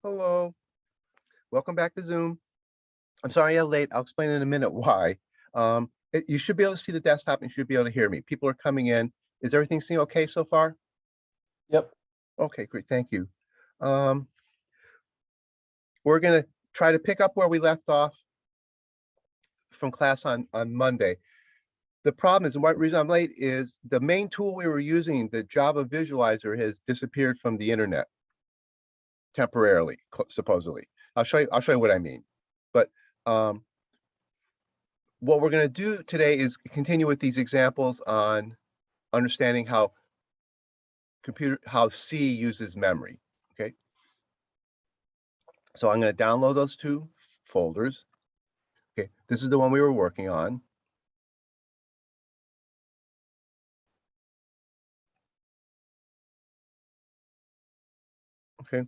Hello, welcome back to Zoom. I'm sorry I'm late. I'll explain in a minute why. You should be able to see the desktop and you should be able to hear me. People are coming in. Is everything seem okay so far? Yep. Okay, great. Thank you. Um, we're going to try to pick up where we left off from class on Monday. The problem is, and one reason I'm late is the main tool we were using, the Java visualizer, has disappeared from the internet temporarily, supposedly. I'll show you what I mean. But what we're going to do today is continue with these examples on understanding how C uses memory. Okay, so I'm going to download those two folders. Okay, this is the one we were working on. Okay,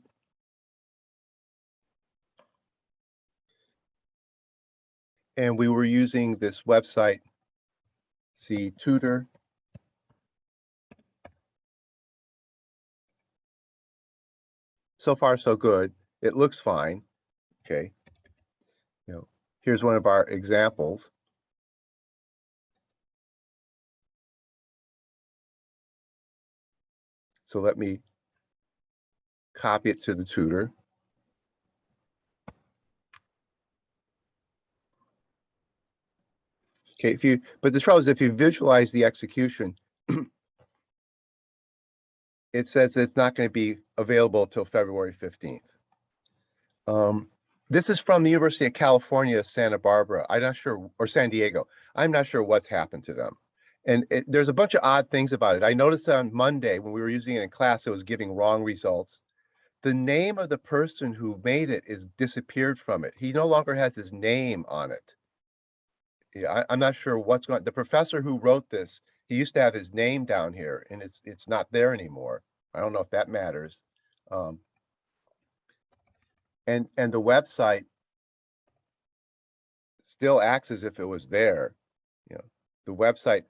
and we were using this website, C Tutor. So far, so good. It looks fine. Okay, here's one of our examples. So let me copy it to the tutor. Okay, but the trouble is if you visualize the execution, it says it's not going to be available until February 15th. This is from the University of California, Santa Barbara. I'm not sure, or San Diego. I'm not sure what's happened to them. And there's a bunch of odd things about it. I noticed on Monday when we were using it in class, it was giving wrong results. The name of the person who made it is disappeared from it. He no longer has his name on it. Yeah, I'm not sure what's going on. The professor who wrote this, he used to have his name down here, and it's not there anymore. I don't know if that matters. And the website still acts as if it was there. The website,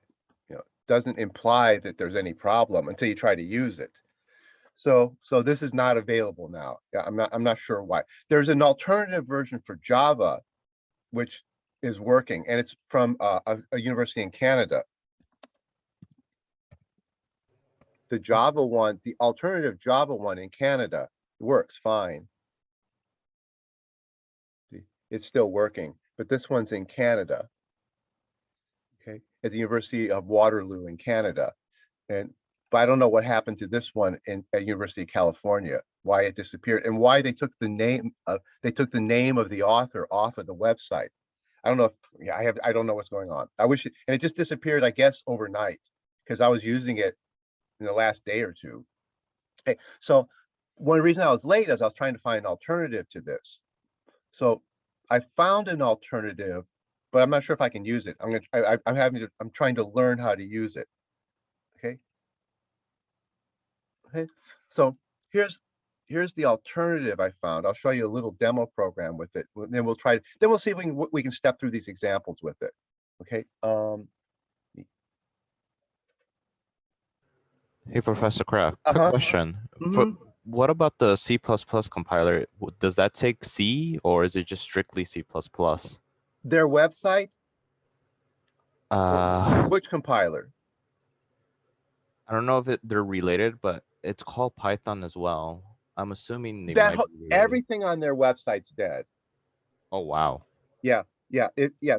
doesn't imply that there's any problem until you try to use it. So this is not available now. Yeah, I'm not sure why. There's an alternative version for Java, which is working, and it's from a university in Canada. The Java one, the alternative Java one in Canada works fine. It's still working, but this one's in Canada. Okay, at the University of Waterloo in Canada. But I don't know what happened to this one at University of California, why it disappeared, and why they took the name of the author off of the website. I don't know if I don't know what's going on. I wish and it just disappeared, I guess, overnight, because I was using it in the last day or two. Okay, so one reason I was late is I was trying to find an alternative to this. So I found an alternative, but I'm not sure if I can use it. I'm trying to learn how to use it. Okay. Okay. So here's the alternative I found. I'll show you a little demo program with it. Then we'll see if we can step through these examples with it. Okay. Hey, Professor Kraft, quick question. What about the C++ compiler? Does that take C or is it just strictly C++? Their website? Uh, Which compiler? I don't know if they're related, but it's called Python as well. I'm assuming they might be related. Everything on their website's dead. Oh, wow. Yeah.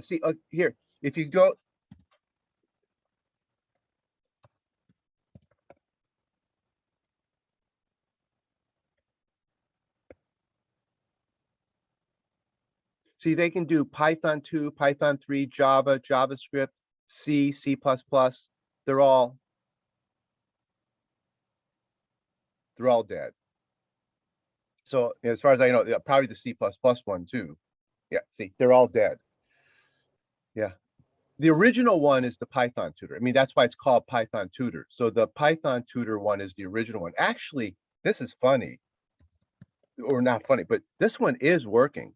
See, here, if you go. See, they can do Python 2, Python 3, Java, JavaScript, C, C++. They're all dead. So as far as I know, probably the C++ one too. Yeah, see, they're all dead. Yeah. The original one is the Python tutor. I mean, that's why it's called Python tutor. So the Python tutor one is the original one. Actually, this is funny, or not funny, but this one is working.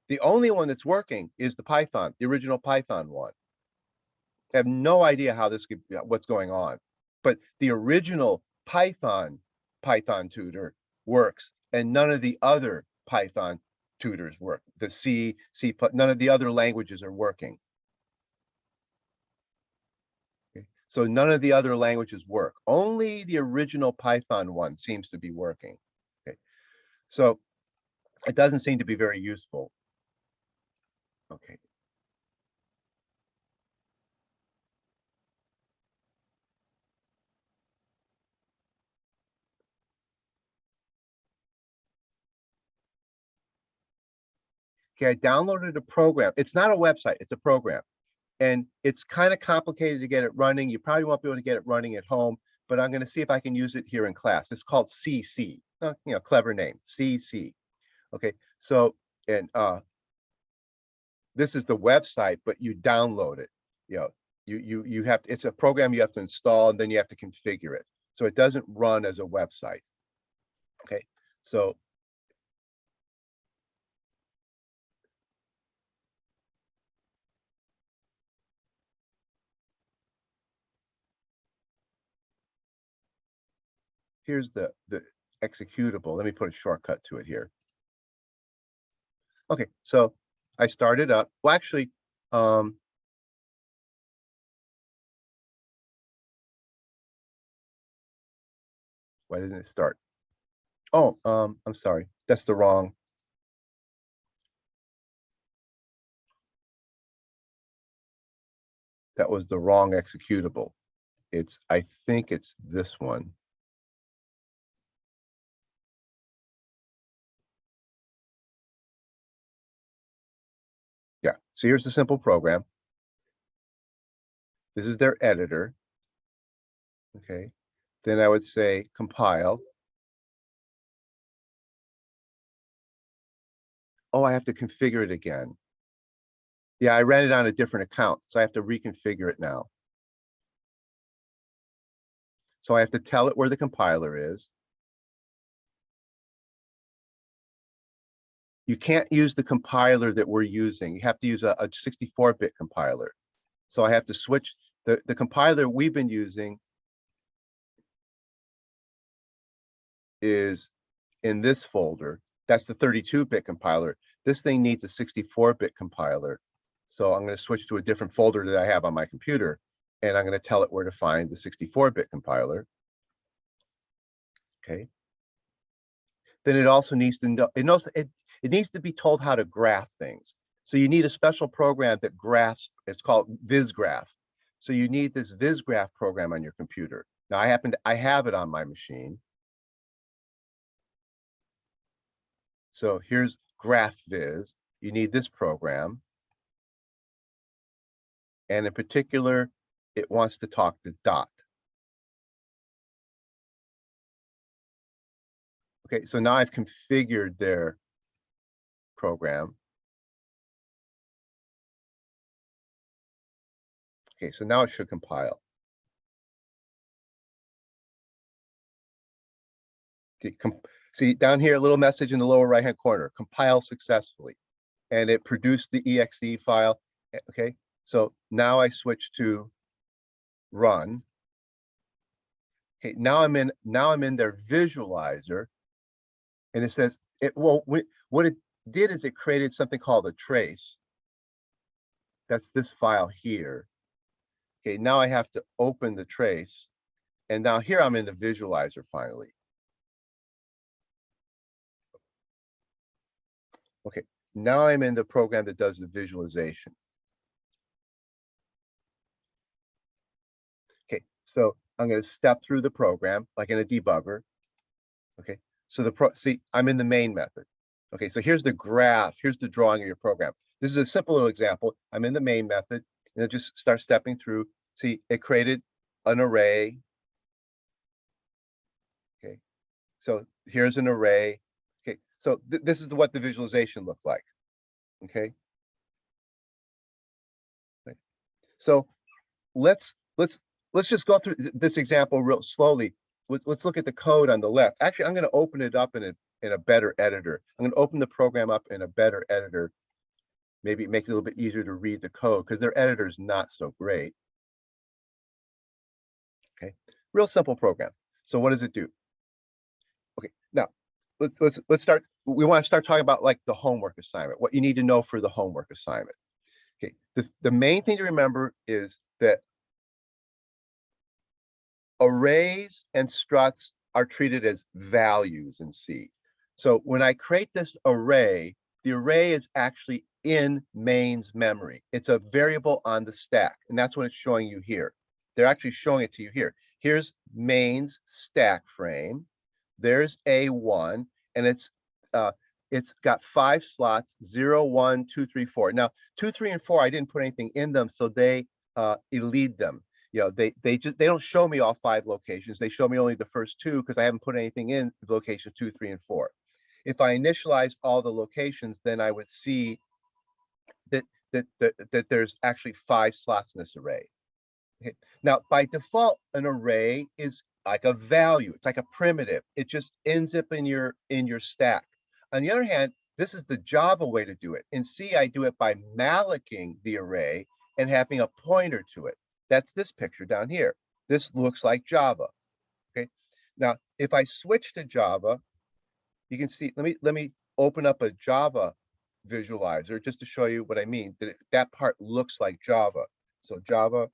The only one that's working is the original Python one. I have no idea how what's going on, but the original Python tutor works, and none of the other Python tutors work. The C, none of the other languages are working. Okay. So none of the other languages work. Only the original Python one seems to be working. Okay. So it doesn't seem to be very useful. Okay. Okay, I downloaded a program. It's not a website, it's a program. And it's kind of complicated to get it running. You probably won't be able to get it running at home, but I'm going to see if I can use it here in class. It's called CC. Clever name, CC. Okay, so, and this is the website, but you download it. You have to, it's a program you have to install, and then you have to configure it. So it doesn't run as a website. Okay, so here's the executable. Let me put a shortcut to it here. Okay, so I started up. Well, actually, why didn't it start? Oh, I'm sorry. That's the wrong. That was the wrong executable. I think it's this one. Yeah, so here's the simple program. This is their editor. Okay, then I would say compile. Oh, I have to configure it again. Yeah, I ran it on a different account, so I have to reconfigure it now. So I have to tell it where the compiler is. You can't use the compiler that we're using. You have to use a 64-bit compiler. So I have to switch the compiler we've been using is in this folder. That's the 32-bit compiler. This thing needs a 64-bit compiler. So I'm going to switch to a different folder that I have on my computer, and I'm going to tell it where to find the 64-bit compiler. Okay. Then it also needs to know, it needs to be told how to graph things. So you need a special program that graphs, it's called VisGraph. So you need this VisGraph program on your computer. Now I have it on my machine. So here's GraphViz. You need this program. And in particular, it wants to talk to Dot. Okay, so now I've configured their program. Okay, so now it should compile. Okay, see down here, a little message in the lower right-hand corner, compile successfully. And it produced the exe file. Okay, so now I switch to run. Okay, now I'm in their visualizer, and it says what it did is it created something called a trace. That's this file here. Okay, now I have to open the trace, and now here I'm in the visualizer finally. Okay, now I'm in the program that does the visualization. Okay, so I'm going to step through the program like in a debugger. Okay, so see, I'm in the main method. Okay, so here's the graph, here's the drawing of your program. This is a simple little example. I'm in the main method, and it just start stepping through. See, it created an array. Okay, so here's an array. Okay, so this is what the visualization looked like. Okay. So let's just go through this example real slowly. Let's look at the code on the left. Actually, I'm going to open it up in a better editor. I'm going to open the program up in a better editor. Maybe it makes it a little bit easier to read the code because their editor is not so great. Okay, real simple program. So what does it do? Okay, now let's start. We want to start talking about like the homework assignment, what you need to know for the homework assignment. Okay, the main thing to remember is that arrays and struts are treated as values in C. So when I create this array, the array is actually in main's memory. It's a variable on the stack, and that's what it's showing you here. They're actually showing it to you here. Here's main's stack frame. There's A1, and it's got 5 slots, 0, 1, 2, 3, 4. Now, 2, 3, and 4, I didn't put anything in them, so they elide them. You know, they don't show me all 5 locations. They show me only the first 2 because I haven't put anything in location 2, 3, and 4. If I initialized all the locations, then I would see that there's actually 5 slots in this array. Okay. Now, by default, an array is like a value. It's like a primitive. It just ends up in your stack. On the other hand, this is the Java way to do it. In C, I do it by malloking the array and having a pointer to it. That's this picture down here. This looks like Java. Okay. Now, if I switch to Java, you can see, let me open up a Java visualizer just to show you what I mean. That part looks like Java. So Java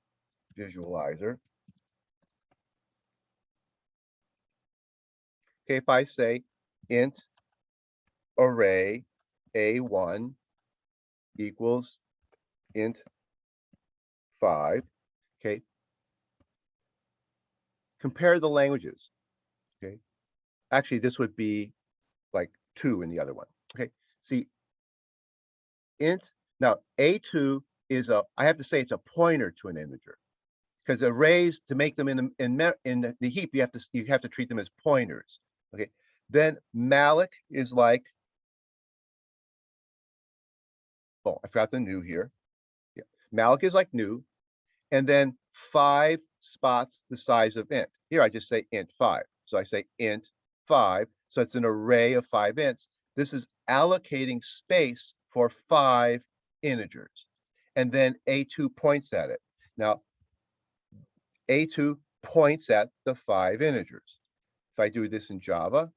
visualizer. Okay, if I say int array A1 equals int 5, okay, compare the languages. Okay, actually this would be like 2 in the other one. Okay, see, int, now A2 is I have to say it's a pointer to an integer, because arrays, to make them in the heap, you have to treat them as pointers. Okay, then malloc is like, oh, I forgot the new here. Yeah, malloc is like new, and then 5 spots the size of int. Here I just say int 5. So I say int 5. So it's an array of 5 ints. This is allocating space for 5 integers. And then A2 points at it. Now, A2 points at the 5 integers. If I do this in Java,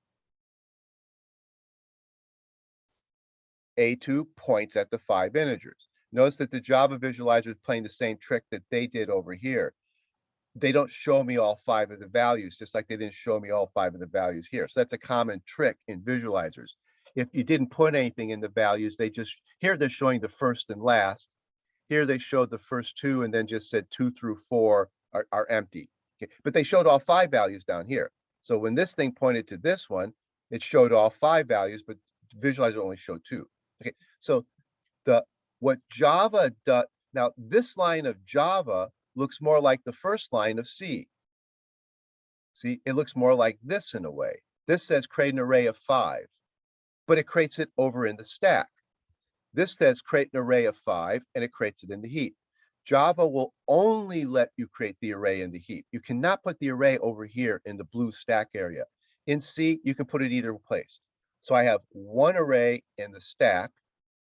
A2 points at the 5 integers. Notice that the Java visualizer is playing the same trick that they did over here. They don't show me all 5 of the values, just like they didn't show me all 5 of the values here. So that's a common trick in visualizers. If you didn't put anything in the values, here they're showing the first and last. Here they showed the first 2 and then just said 2 through 4 are empty. Okay. But they showed all 5 values down here. So when this thing pointed to this one, it showed all 5 values, but visualizer only showed 2. Okay, so what Java does, now this line of Java looks more like the first line of C. See, it looks more like this in a way. This says create an array of 5, but it creates it over in the stack. This says create an array of 5, and it creates it in the heap. Java will only let you create the array in the heap. You cannot put the array over here in the blue stack area. In C, you can put it either place. So I have one array in the stack.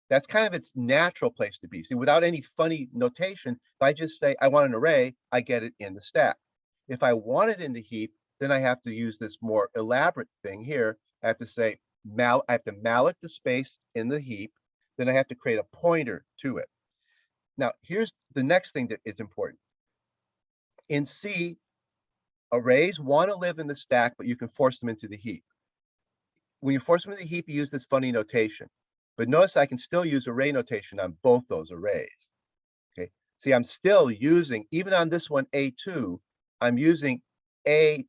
That's kind of its natural place to be. See, without any funny notation, if I just say I want an array, I get it in the stack. If I want it in the heap, then I have to use this more elaborate thing here. I have to say, I have to malloc the space in the heap. Then I have to create a pointer to it. Now, here's the next thing that is important. In C, arrays want to live in the stack, but you can force them into the heap. When you force them into the heap, you use this funny notation. But notice I can still use array notation on both those arrays. Okay. See, I'm still using, even on this one, A2, I'm using A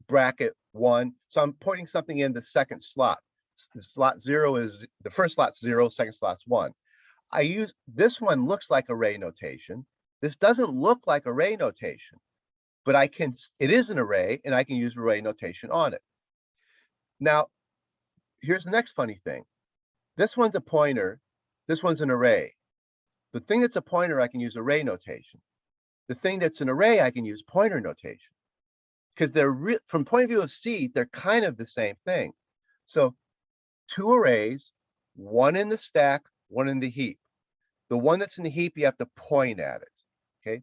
bracket 1. So I'm putting something in the second slot. The slot 0 is, the first slot's 0, second slot's 1. This one looks like array notation. This doesn't look like array notation, but it is an array, and I can use array notation on it. Now, here's the next funny thing. This one's a pointer. This one's an array. The thing that's a pointer, I can use array notation. The thing that's an array, I can use pointer notation. Because from point of view of C, they're kind of the same thing. So 2 arrays, one in the stack, one in the heap. The one that's in the heap, you have to point at it. Okay.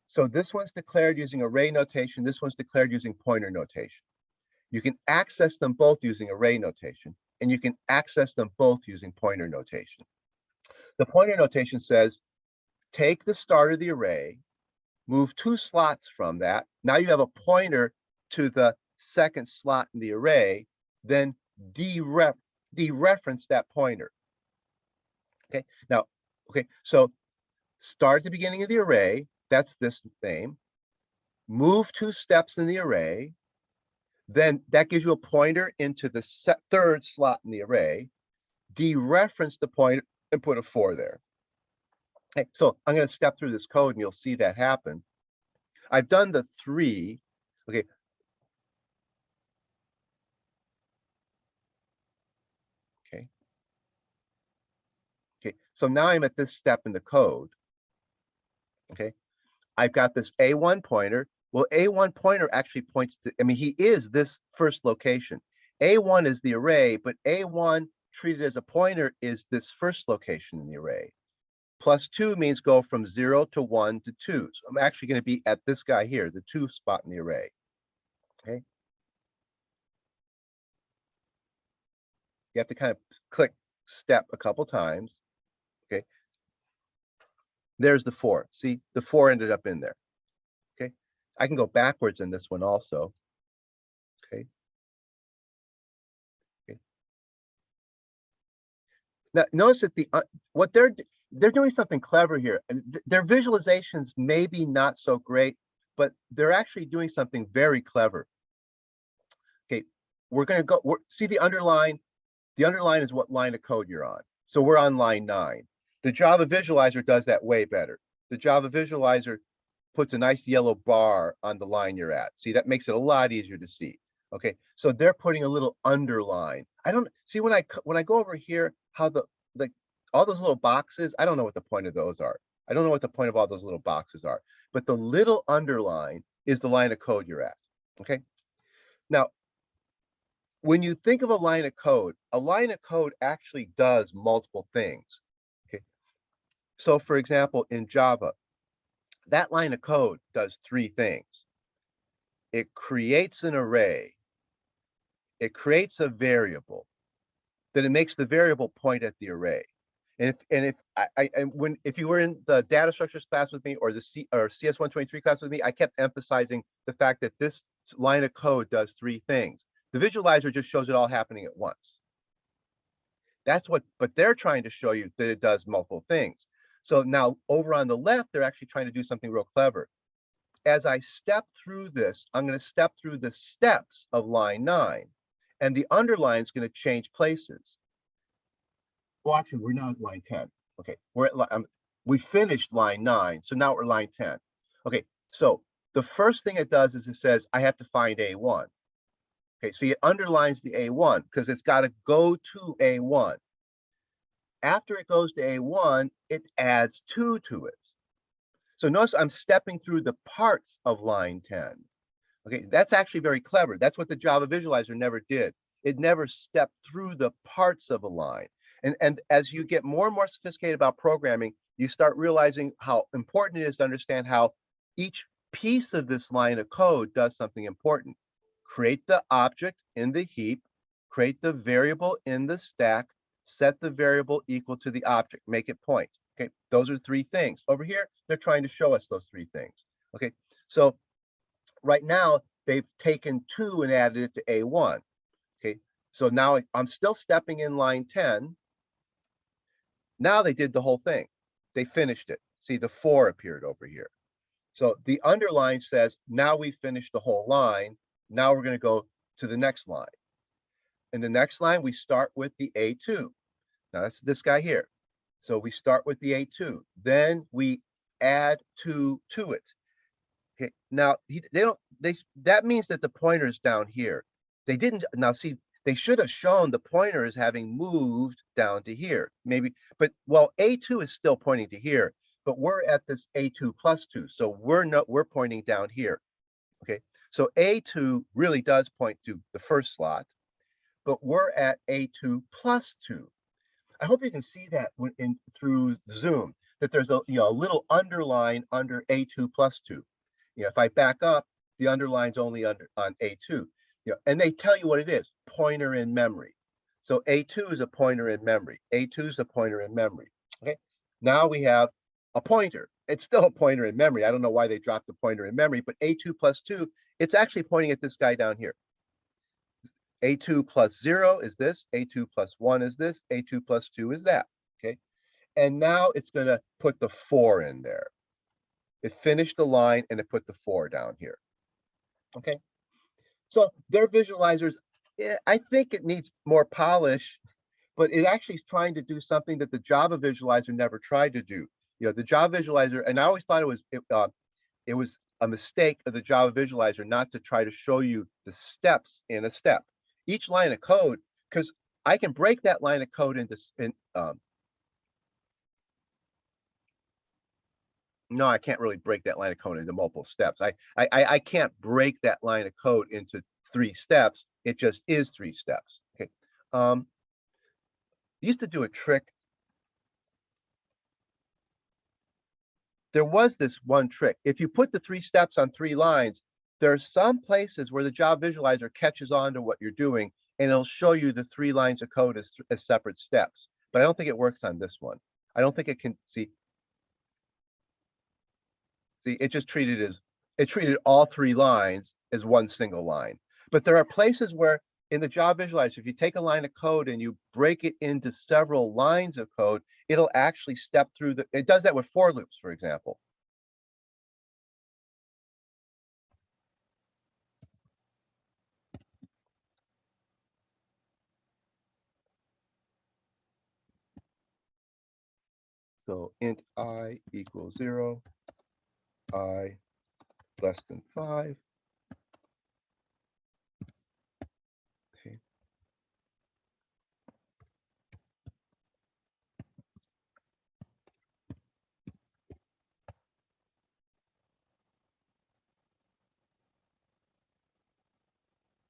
So this one's declared using array notation. This one's declared using pointer notation. You can access them both using array notation, and you can access them both using pointer notation. The pointer notation says, take the start of the array, move 2 slots from that. Now you have a pointer to the second slot in the array, then dereference that pointer. Okay, now, okay, so start at the beginning of the array, that's this name, move 2 steps in the array, then that gives you a pointer into the third slot in the array, dereference the pointer and put a 4 there. Okay, so I'm going to step through this code and you'll see that happen. I've done the 3. Okay. Okay. Okay. So now I'm at this step in the code. Okay. I've got this A1 pointer. Well, A1 pointer actually points to, I mean, he is this first location. A1 is the array, but A1 treated as a pointer is this first location in the array. +2 means go from 0 to 1 to 2. So I'm actually going to be at this guy here, the 2 spot in the array. Okay. You have to kind of click step a couple times. Okay. There's the 4. See, the 4 ended up in there. Okay. I can go backwards in this one also. Okay. Okay. Now notice that what they're doing something clever here. And their visualizations may be not so great, but they're actually doing something very clever. Okay, we're going to go, see the underline. The underline is what line of code you're on. So we're on line 9. The Java visualizer does that way better. The Java visualizer puts a nice yellow bar on the line you're at. See, that makes it a lot easier to see. Okay, so they're putting a little underline. I don't see when I go over here how all those little boxes, I don't know what the point of those are. I don't know what the point of all those little boxes are, but the little underline is the line of code you're at. Okay, now when you think of a line of code actually does multiple things. Okay, so for example, in Java, that line of code does 3 things. It creates an array, it creates a variable, then it makes the variable point at the array. And if you were in the data structures class with me or the CS123 class with me, I kept emphasizing the fact that this line of code does 3 things. The visualizer just shows it all happening at once. That's what, but they're trying to show you that it does multiple things. So now over on the left, they're actually trying to do something real clever. As I step through this, I'm going to step through the steps of line 9, and the underline is going to change places. Well, actually, we're now at line 10. Okay, we finished line 9, so now we're line 10. Okay, so the first thing it does is it says, I have to find A1. Okay, see, it underlines the A1 because it's got to go to A1. After it goes to A1, it adds 2 to it. So notice I'm stepping through the parts of line 10. Okay, that's actually very clever. That's what the Java visualizer never did. It never stepped through the parts of a line. And as you get more and more sophisticated about programming, you start realizing how important it is to understand how each piece of this line of code does something important. Create the object in the heap, create the variable in the stack, set the variable equal to the object, make it point. Okay, those are 3 things. Over here, they're trying to show us those 3 things. Okay, so right now, they've taken 2 and added it to A1. Okay, so now I'm still stepping in line 10. Now they did the whole thing. They finished it. See, the 4 appeared over here. So the underline says, now we finished the whole line. Now we're going to go to the next line. In the next line, we start with the A2. Now that's this guy here. So we start with the A2. Then we add 2 to it. Okay. Now that means that the pointer is down here. They didn't. Now see, they should have shown the pointer as having moved down to here. Maybe, but well, A2 is still pointing to here, but we're at this A2 plus 2. So we're pointing down here. Okay. So A2 really does point to the first slot, but we're at A2 plus 2. I hope you can see that through Zoom, that there's a little underline under A2 plus 2. If I back up, the underline's only on A2. and they tell you what it is, pointer in memory. So A2 is a pointer in memory. A2 is a pointer in memory. Okay. Now we have a pointer. It's still a pointer in memory. I don't know why they dropped the pointer in memory, but A2 plus 2, it's actually pointing at this guy down here. A2 plus 0 is this. A2 plus 1 is this. A2 plus 2 is that. Okay. And now it's going to put the 4 in there. It finished the line and it put the 4 down here. Okay. So their visualizers, I think it needs more polish, but it actually is trying to do something that the Java visualizer never tried to do. The Java visualizer, and I always thought it was a mistake of the Java visualizer not to try to show you the steps in a step. Each line of code, because I can break that line of code into, no, I can't really break that line of code into multiple steps. I can't break that line of code into 3 steps. It just is 3 steps. Okay. Used to do a trick. There was this one trick. If you put the 3 steps on 3 lines, there are some places where the Java visualizer catches on to what you're doing, and it'll show you the 3 lines of code as separate steps. But I don't think it works on this one. I don't think it can see. See, it just treated all 3 lines as one single line. But there are places where in the Java visualizer, if you take a line of code and you break it into several lines of code, it'll actually step through it does that with for loops, for example. So int I equals 0, I less than 5. Okay.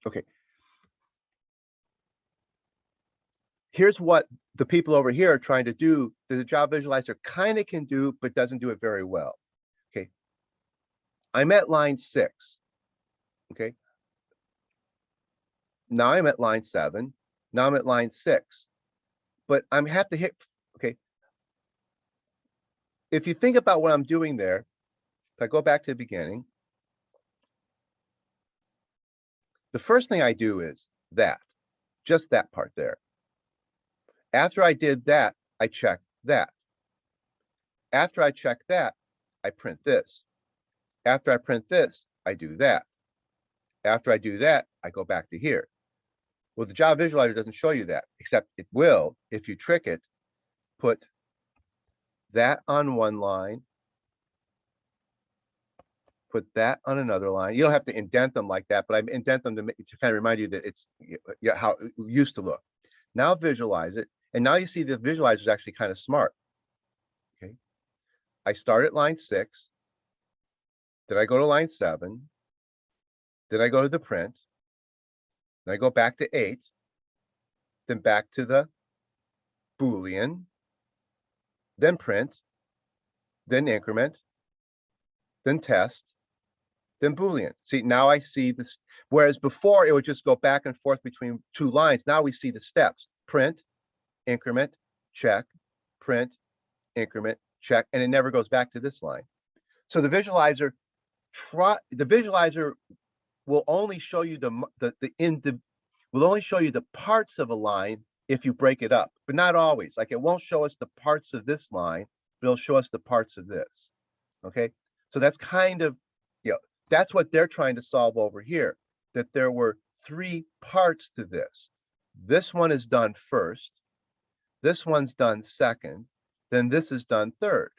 Okay. Here's what the people over here are trying to do that the Java visualizer kind of can do, but doesn't do it very well. Okay. I'm at line 6. Okay. Now I'm at line 7. Now I'm at line 6. But I'm have to hit, okay. If you think about what I'm doing there, if I go back to the beginning, the first thing I do is that, just that part there. After I did that, I check that. After I check that, I print this. After I print this, I do that. After I do that, I go back to here. Well, the Java visualizer doesn't show you that, except it will, if you trick it, put that on one line, put that on another line. You don't have to indent them like that, but I indent them to kind of remind you that it's how it used to look. Now visualize it, and now you see the visualizer is actually kind of smart. Okay, I start at line 6, then I go to line 7, then I go to the print, then I go back to 8, then back to the Boolean, then print, then increment, then test, then Boolean. See, now I see this, whereas before it would just go back and forth between 2 lines. Now we see the steps: print, increment, check, print, increment, check, and it never goes back to this line. So the visualizer will only show you will only show you the parts of a line if you break it up, but not always. Like, it won't show us the parts of this line, but it'll show us the parts of this. Okay, so that's kind of, that's what they're trying to solve over here, that there were 3 parts to this. This one is done first, this one's done second, then this is done third.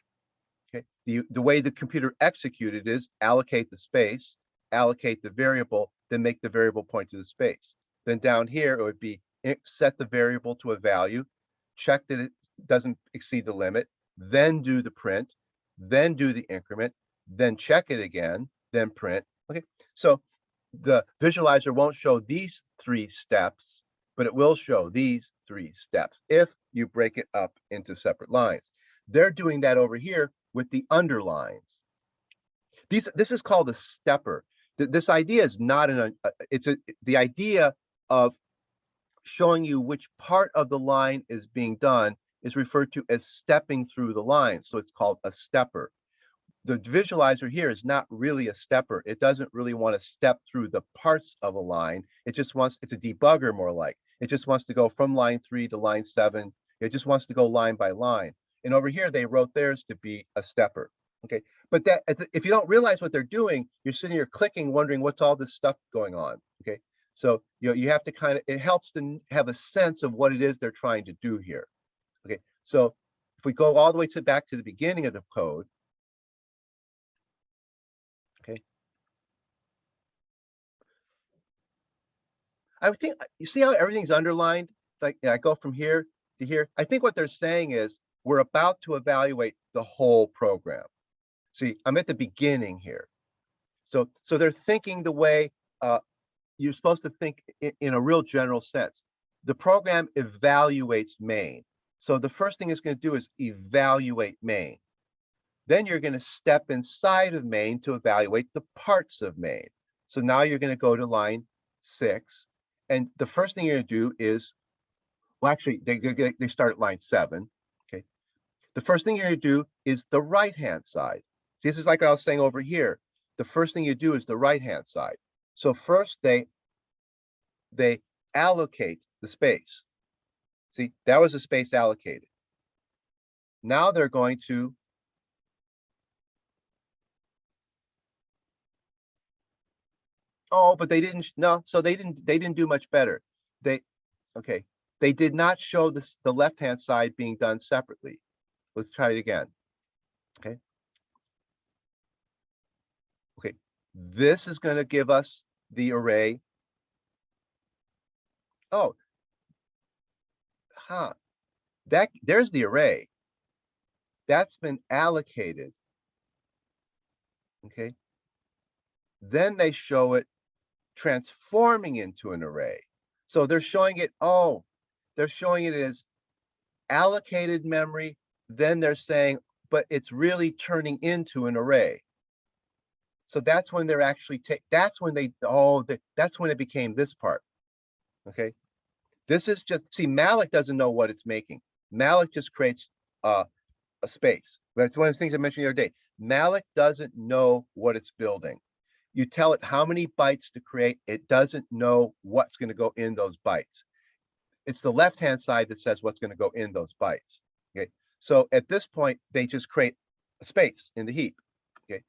Okay, the way the computer executed is allocate the space, allocate the variable, then make the variable point to the space. Then down here, it would be set the variable to a value, check that it doesn't exceed the limit, then do the print, then do the increment, then check it again, then print. Okay, so the visualizer won't show these 3 steps, but it will show these 3 steps if you break it up into separate lines. They're doing that over here with the underlines. This is called a stepper. This idea is not the idea of showing you which part of the line is being done is referred to as stepping through the line. So it's called a stepper. The visualizer here is not really a stepper. It doesn't really want to step through the parts of a line. It just wants, it's a debugger more like. It just wants to go from line 3 to line 7. It just wants to go line by line. And over here, they wrote theirs to be a stepper. Okay, but that if you don't realize what they're doing, you're sitting here clicking, wondering what's all this stuff going on. Okay, so you have to kind of, it helps to have a sense of what it is they're trying to do here. Okay, so if we go all the way to back to the beginning of the code, okay, I would think you see how everything's underlined. Like I go from here to here. I think what they're saying is we're about to evaluate the whole program. See, I'm at the beginning here. So they're thinking the way you're supposed to think in a real general sense. The program evaluates main. So the first thing it's going to do is evaluate main. Then you're going to step inside of main to evaluate the parts of main. So now you're going to go to line 6. And the first thing you're going to do is, well, actually, they start at line 7. Okay. The first thing you're going to do is the right-hand side. See, this is like I was saying over here. The first thing you do is the right-hand side. So first they allocate the space. See, that was a space allocated. Now they're going to but they didn't so they didn't do much better. They did not show the left-hand side being done separately. Let's try it again. Okay. This is going to give us the array. There's the array. That's been allocated. Okay. Then they show it transforming into an array. So they're showing it, they're showing it as allocated memory. Then they're saying, but it's really turning into an array. So that's when they're actually that's when that's when it became this part. Okay. This is just, see, Malloc doesn't know what it's making. Malloc just creates a space. That's one of the things I mentioned the other day. Malloc doesn't know what it's building. You tell it how many bytes to create, it doesn't know what's going to go in those bytes. It's the left-hand side that says what's going to go in those bytes. Okay, so at this point, they just create a space in the heap. Okay,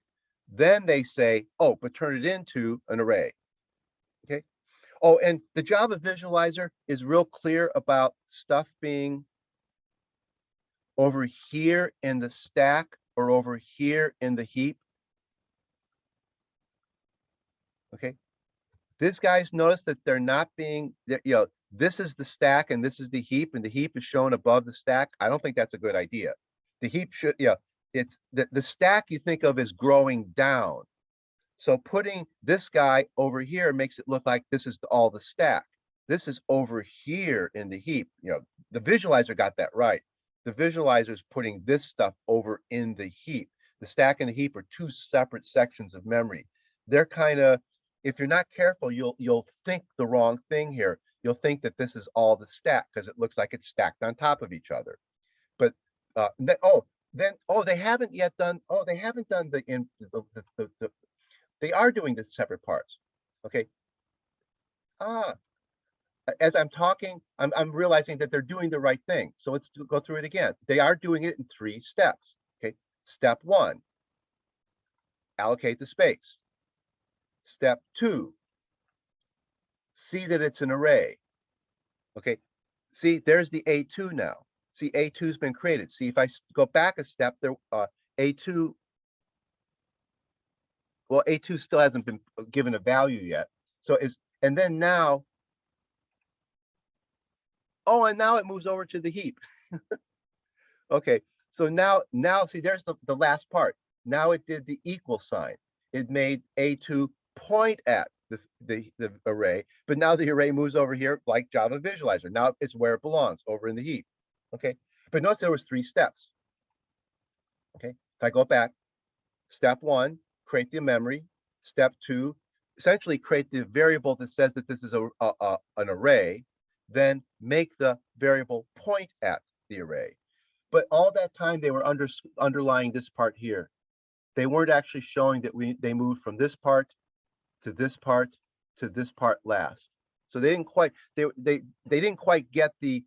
then they say, but turn it into an array. Okay, and the Java visualizer is real clear about stuff being over here in the stack or over here in the heap. Okay, these guys notice that they're not being, this is the stack and this is the heap, and the heap is shown above the stack. I don't think that's a good idea. The heap should, it's the stack you think of as growing down. So putting this guy over here makes it look like this is all the stack. This is over here in the heap. The visualizer got that right. The visualizer is putting this stuff over in the heap. The stack and the heap are two separate sections of memory. They're kind of, if you're not careful, you'll think the wrong thing here. You'll think that this is all the stack because it looks like it's stacked on top of each other. But they haven't yet done. They haven't done they are doing the separate parts. Okay. As I'm talking, I'm realizing that they're doing the right thing. So let's go through it again. They are doing it in 3 steps. Okay. Step 1, allocate the space. Step 2, see that it's an array. Okay. See, there's the A2 now. See, A2's been created. See, if I go back a step, there A2, well, A2 still hasn't been given a value yet. So and then now, and now it moves over to the heap. Okay, so now see, there's the last part. Now it did the equal sign. It made A2 point at the array, but now the array moves over here like Java visualizer. Now it's where it belongs, over in the heap. Okay, but notice there was 3 steps. Okay, if I go back, step 1, create the memory. Step 2, essentially create the variable that says that this is an array, then make the variable point at the array. But all that time they were underlying this part here. They weren't actually showing that they moved from this part to this part to this part last. So they didn't quite they didn't quite get the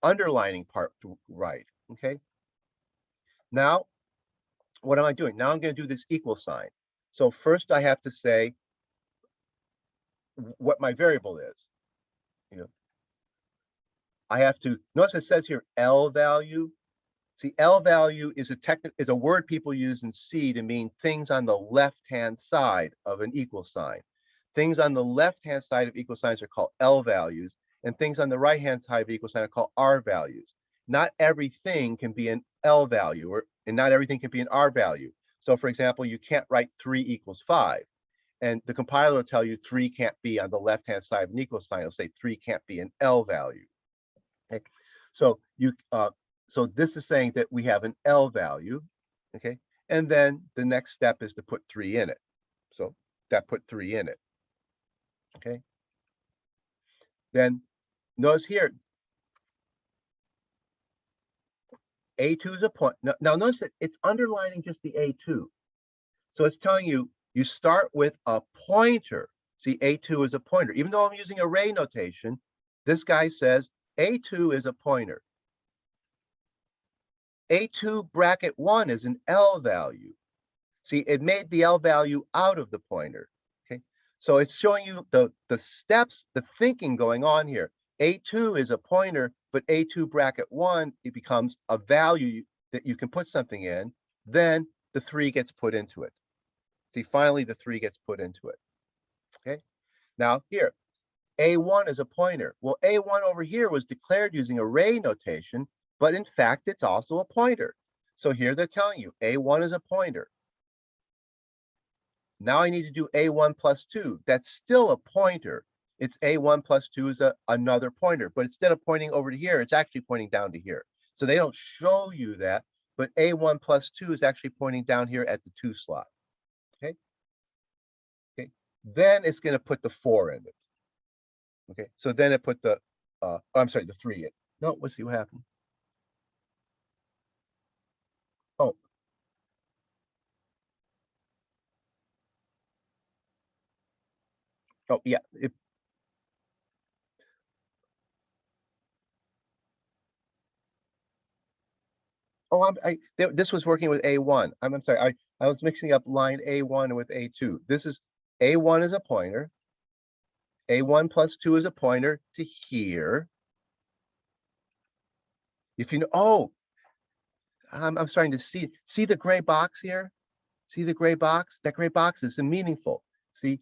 underlining part right. Okay. Now, what am I doing? Now I'm going to do this equal sign. So first I have to say what my variable is. You know, I have to notice it says here L value. See, L value is a word people use in C to mean things on the left-hand side of an equal sign. Things on the left-hand side of equal signs are called L values, and things on the right-hand side of equal sign are called R values. Not everything can be an L value, and not everything can be an R value. So, for example, you can't write 3 equals 5, and the compiler will tell you 3 can't be on the left-hand side of an equal sign. It'll say 3 can't be an L value. Okay, so so this is saying that we have an L value, okay? And then the next step is to put 3 in it. So that put 3 in it, okay? Then notice here, A2 is a point. Now notice that it's underlining just the A2. So it's telling you, you start with a pointer. See, A2 is a pointer. Even though I'm using array notation, this guy says A2 is a pointer. A2 bracket 1 is an L value. See, it made the L value out of the pointer. Okay, so it's showing you the steps, the thinking going on here. A2 is a pointer, but A2 bracket 1, it becomes a value that you can put something in. Then the 3 gets put into it. See, finally the 3 gets put into it. Okay, now here, A1 is a pointer. Well, A1 over here was declared using array notation, but in fact, it's also a pointer. So here they're telling you A1 is a pointer. Now I need to do A1 plus 2. That's still a pointer. It's A1 plus 2 is another pointer, but instead of pointing over to here, it's actually pointing down to here. So they don't show you that, but A1 plus 2 is actually pointing down here at the 2 slot. Okay. Okay. Then it's going to put the 4 in it. Okay. So then it put the, I'm sorry, the 3 in. No, let's see what happened. Oh. Oh, yeah. Oh, this was working with A1. I'm sorry. I was mixing up line A1 with A2. This is A1 is a pointer. A1 plus 2 is a pointer to here. If you know, oh, I'm starting to see the gray box here. See the gray box? That gray box is meaningful. See,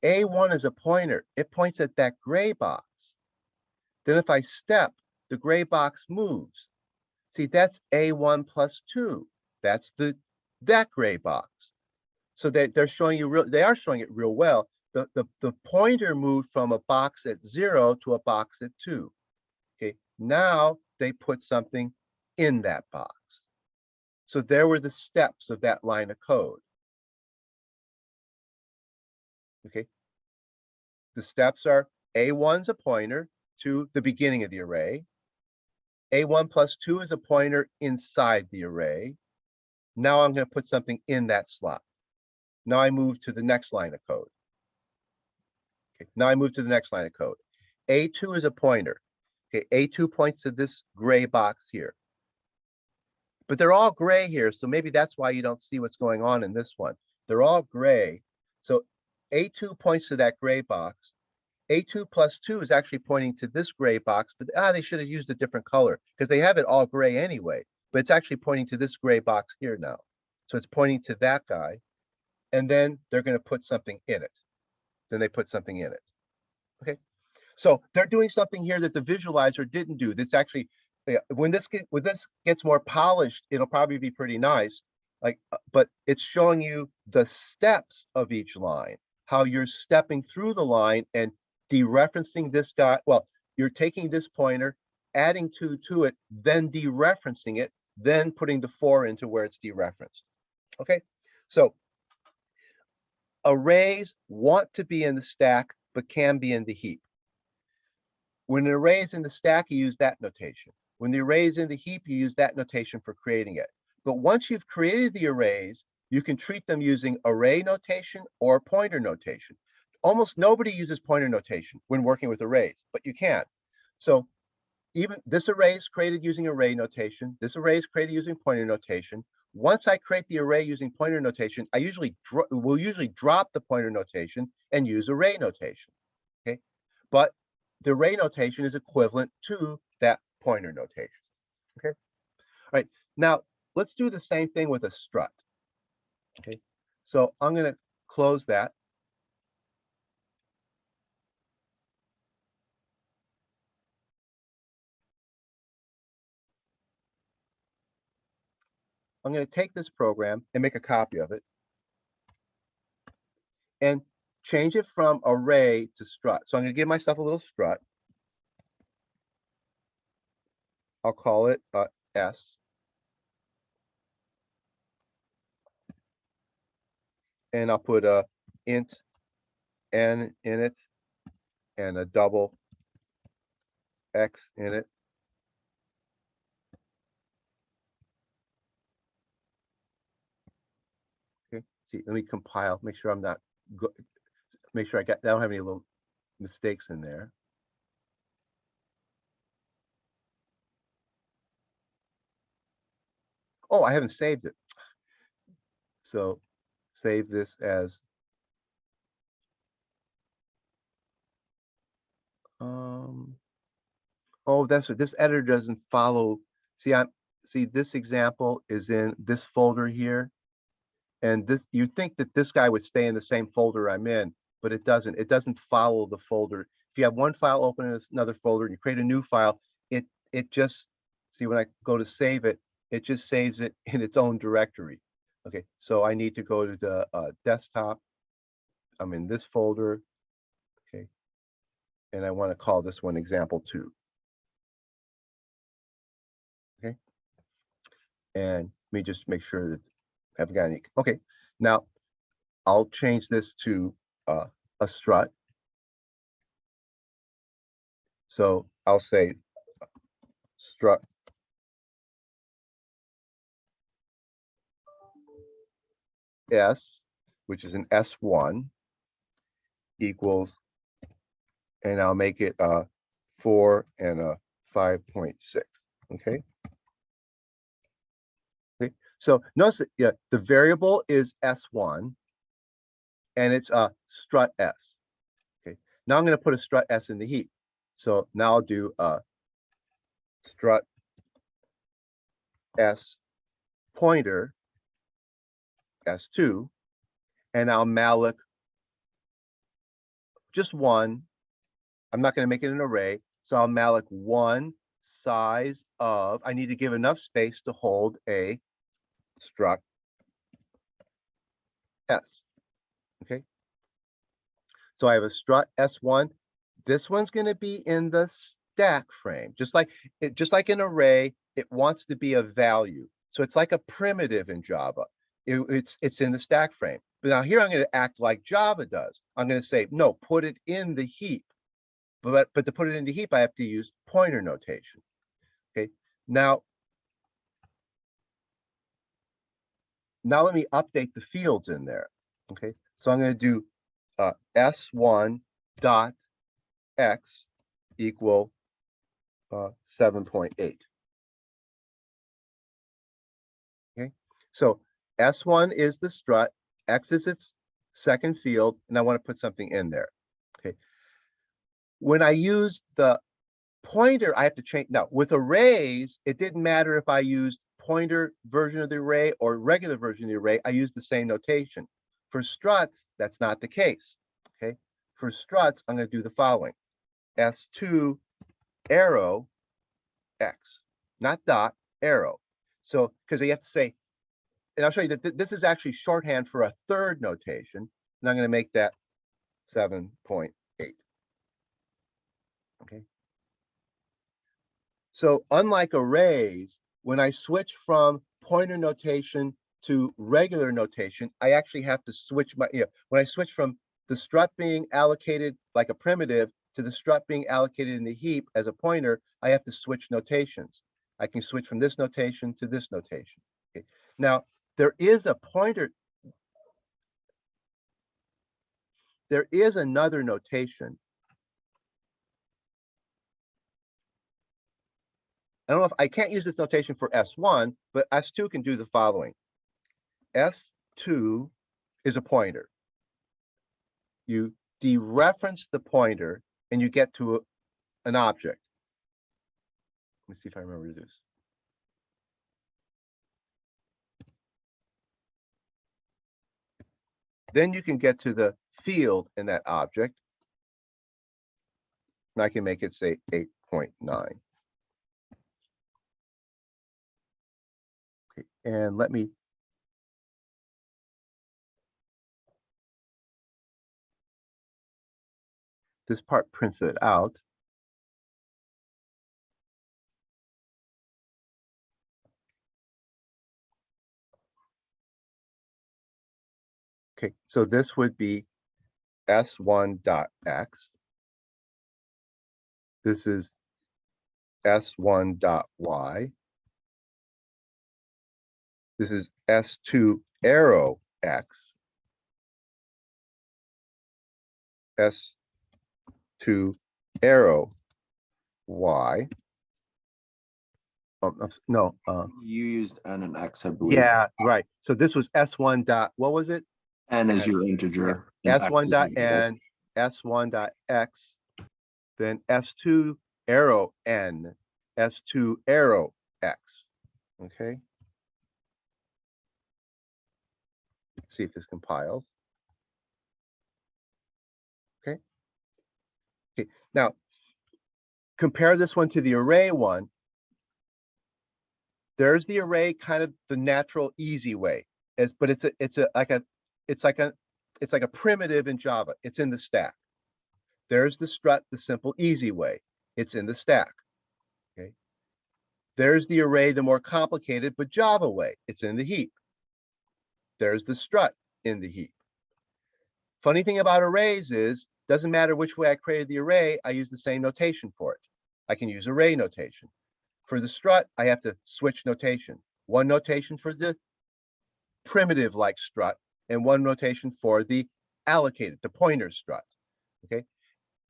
A1 is a pointer. It points at that gray box. Then if I step, the gray box moves. See, that's A1 plus 2. That's that gray box. So they're showing you they are showing it real well. The pointer moved from a box at 0 to a box at 2. Okay, now they put something in that box. So there were the steps of that line of code. Okay, the steps are A1's a pointer to the beginning of the array. A1 plus 2 is a pointer inside the array. Now I'm going to put something in that slot. Now I move to the next line of code. Okay, now I move to the next line of code. A2 is a pointer. Okay, A2 points to this gray box here. But they're all gray here, so maybe that's why you don't see what's going on in this one. They're all gray. So A2 points to that gray box. A2 plus 2 is actually pointing to this gray box, but they should have used a different color because they have it all gray anyway, but it's actually pointing to this gray box here now. So it's pointing to that guy, and then they're going to put something in it. Then they put something in it. Okay. So they're doing something here that the visualizer didn't do. This actually, when this gets more polished, it'll probably be pretty nice. But it's showing you the steps of each line, how you're stepping through the line and dereferencing this guy. Well, you're taking this pointer, adding 2 to it, then dereferencing it, then putting the 4 into where it's dereferenced. Okay, so Arrays want to be in the stack, but can be in the heap. When an array is in the stack, you use that notation. When the array is in the heap, you use that notation for creating it. But once you've created the arrays, you can treat them using array notation or pointer notation. Almost nobody uses pointer notation when working with arrays, but you can. So even this array is created using array notation. This array is created using pointer notation. Once I create the array using pointer notation, I will usually drop the pointer notation and use array notation. Okay, but the array notation is equivalent to that pointer notation. Okay, all right. Now let's do the same thing with a strut. Okay, so I'm going to close that. I'm going to take this program and make a copy of it and change it from array to strut. So I'm going to give myself a little strut. I'll call it S. And I'll put a int n in it and a double x in it. Okay, see, let me compile, make sure I'm not, make sure I don't have any little mistakes in there. Oh, I haven't saved it. So save this as oh, that's what this editor doesn't follow. See, this example is in this folder here. And this, you think that this guy would stay in the same folder I'm in, but it doesn't. It doesn't follow the folder. If you have one file open in another folder and you create a new file, it just, see, when I go to save it, it just saves it in its own directory. Okay, so I need to go to the desktop. I'm in this folder. Okay, and I want to call this one example 2. Okay, and let me just make sure that I haven't got any. Okay, now I'll change this to a strut. So I'll say strut S, which is an S1, equals, and I'll make it a 4 and a 5.6. Okay. Okay. So notice that, yeah, the variable is S1 and it's a strut S. Okay. Now I'm going to put a strut S in the heap. So now I'll do a strut S pointer S2, and I'll malloc just one. I'm not going to make it an array, so I'll malloc one size of, I need to give enough space to hold a struct S. Okay. So I have a strut S1. This one's going to be in the stack frame, just like an array. It wants to be a value, so it's like a primitive in Java. It's in the stack frame. But now here I'm going to act like Java does. I'm going to say no, put it in the heap. But to put it in the heap, I have to use pointer notation. Okay. Now let me update the fields in there. Okay. So I'm going to do S1 dot X equal 7.8. Okay, so S1 is the strut, X is its second field, and I want to put something in there. Okay, when I use the pointer, I have to change. Now with arrays, it didn't matter if I used pointer version of the array or regular version of the array, I used the same notation. For struts, that's not the case. Okay, for struts, I'm going to do the following: S2 arrow X, not dot, arrow. So, because you have to say, and I'll show you that this is actually shorthand for a third notation, and I'm going to make that 7.8. Okay. So, unlike arrays, when I switch from pointer notation to regular notation, I actually have to switch my, when I switch from the strut being allocated like a primitive to the strut being allocated in the heap as a pointer, I have to switch notations. I can switch from this notation to this notation. Okay. Now, there is a pointer. There is another notation. I don't know if I can't use this notation for S1, but S2 can do the following. S2 is a pointer. You dereference the pointer and you get to an object. Let me see if I remember this. Then you can get to the field in that object. And I can make it say 8.9. Okay, and let me this part prints it out. Okay, so this would be S1.x. This is S1.y. This is S2 arrow x. S2 arrow y. No. You used n and x, I believe. Yeah, right. So this was S1 dot, what was it? N is your integer. and x S1 is dot your variable. n, S1 dot x, then S2 arrow n, S2 arrow x. Okay. See if this compiles. Okay. Okay. Now, compare this one to the array one. There's the array, kind of the natural, easy way. But it's like a primitive in Java. It's in the stack. There's the strut, the simple, easy way. It's in the stack. Okay. There's the array, the more complicated but Java way. It's in the heap. There's the strut in the heap. Funny thing about arrays is, doesn't matter which way I created the array, I use the same notation for it. I can use array notation. For the strut, I have to switch notation. One notation for the primitive like strut, and one notation for the allocated, the pointer strut. Okay.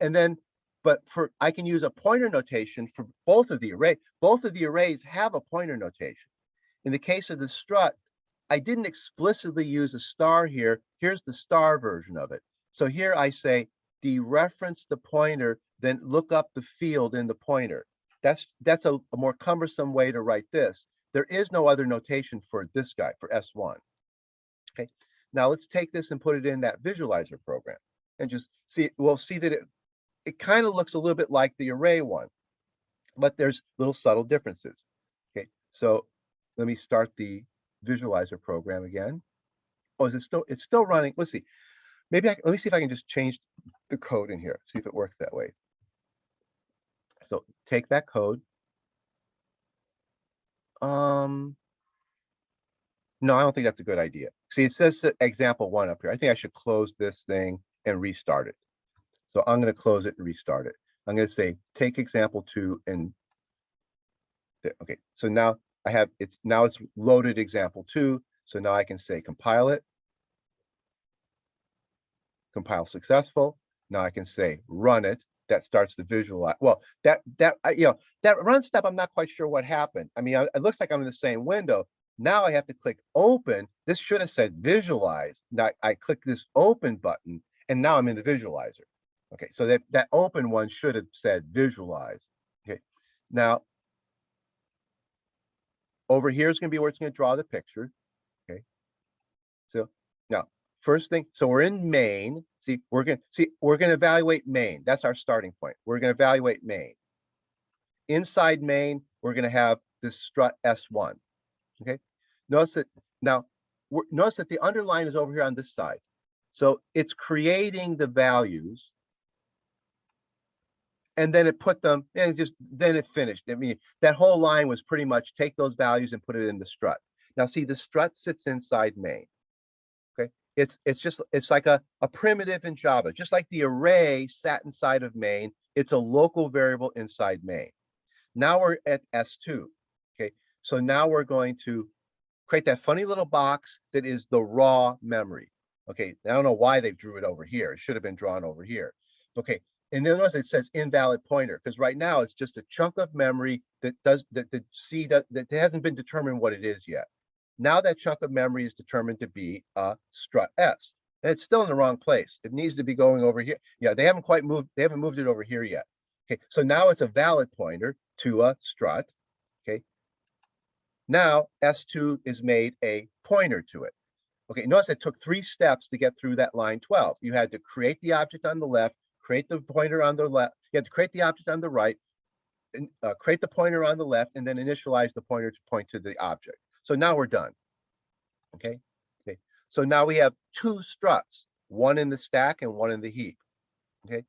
And then, but I can use a pointer notation for both of the array. Both of the arrays have a pointer notation. In the case of the strut, I didn't explicitly use a star here. Here's the star version of it. So here I say dereference the pointer, then look up the field in the pointer. That's a more cumbersome way to write this. There is no other notation for this guy, for S1. Okay, now let's take this and put it in that visualizer program and just see. We'll see that it kind of looks a little bit like the array one, but there's little subtle differences. Okay, so let me start the visualizer program again. Oh, is it still? It's still running. Let's see. Maybe let me see if I can just change the code in here. See if it works that way. So take that code. No, I don't think that's a good idea. See, it says example 1 up here. I think I should close this thing and restart it. So I'm going to close it and restart it. I'm going to say take example 2 and okay. So now I have it's loaded example 2. So now I can say compile it. Compile successful. Now I can say run it. That starts the visualize. Well, that run step, I'm not quite sure what happened. I mean, it looks like I'm in the same window. Now I have to click open. This should have said visualize. Now I click this open button, and now I'm in the visualizer. Okay, so that open one should have said visualize. Okay, now over here is going to be where it's going to draw the picture. Okay, so now first thing, so we're in main. We're going to evaluate main. That's our starting point. We're going to evaluate main. Inside main, we're going to have this strut S1. Okay. Notice that now. Notice that the underline is over here on this side. So it's creating the values, and then it put them, and then it finished. I mean, that whole line was pretty much take those values and put it in the strut. Now see, the strut sits inside main. Okay, it's like a primitive in Java, just like the array sat inside of main. It's a local variable inside main. Now we're at S2. Okay, so now we're going to create that funny little box that is the raw memory. Okay, I don't know why they drew it over here. It should have been drawn over here. Okay, and then notice it says invalid pointer, because right now it's just a chunk of memory that hasn't been determined what it is yet. Now that chunk of memory is determined to be a strut S. And it's still in the wrong place. It needs to be going over here. Yeah, they haven't moved it over here yet. Okay, so now it's a valid pointer to a strut. Okay, now S2 is made a pointer to it. Okay, notice it took 3 steps to get through that line 12. You had to create the object on the left, create the pointer on the left. You had to create the object on the right, and create the pointer on the left, and then initialize the pointer to point to the object. So now we're done. Okay. Okay. So now we have 2 struts, one in the stack and one in the heap. Okay.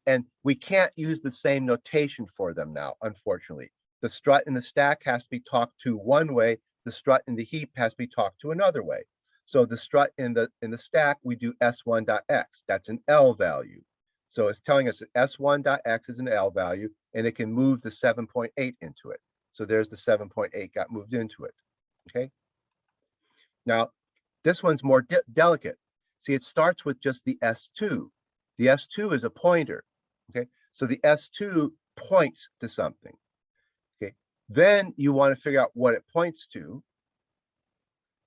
And we can't use the same notation for them now, unfortunately. The strut in the stack has to be talked to one way. The strut in the heap has to be talked to another way. So the strut in the stack, we do s1.x. That's an L value. So it's telling us that s1.x is an L value, and it can move the 7.8 into it. So there's the 7.8 got moved into it. Okay. Now, this one's more delicate. See, it starts with just the S2. The S2 is a pointer. Okay. So the S2 points to something. Okay. Then you want to figure out what it points to.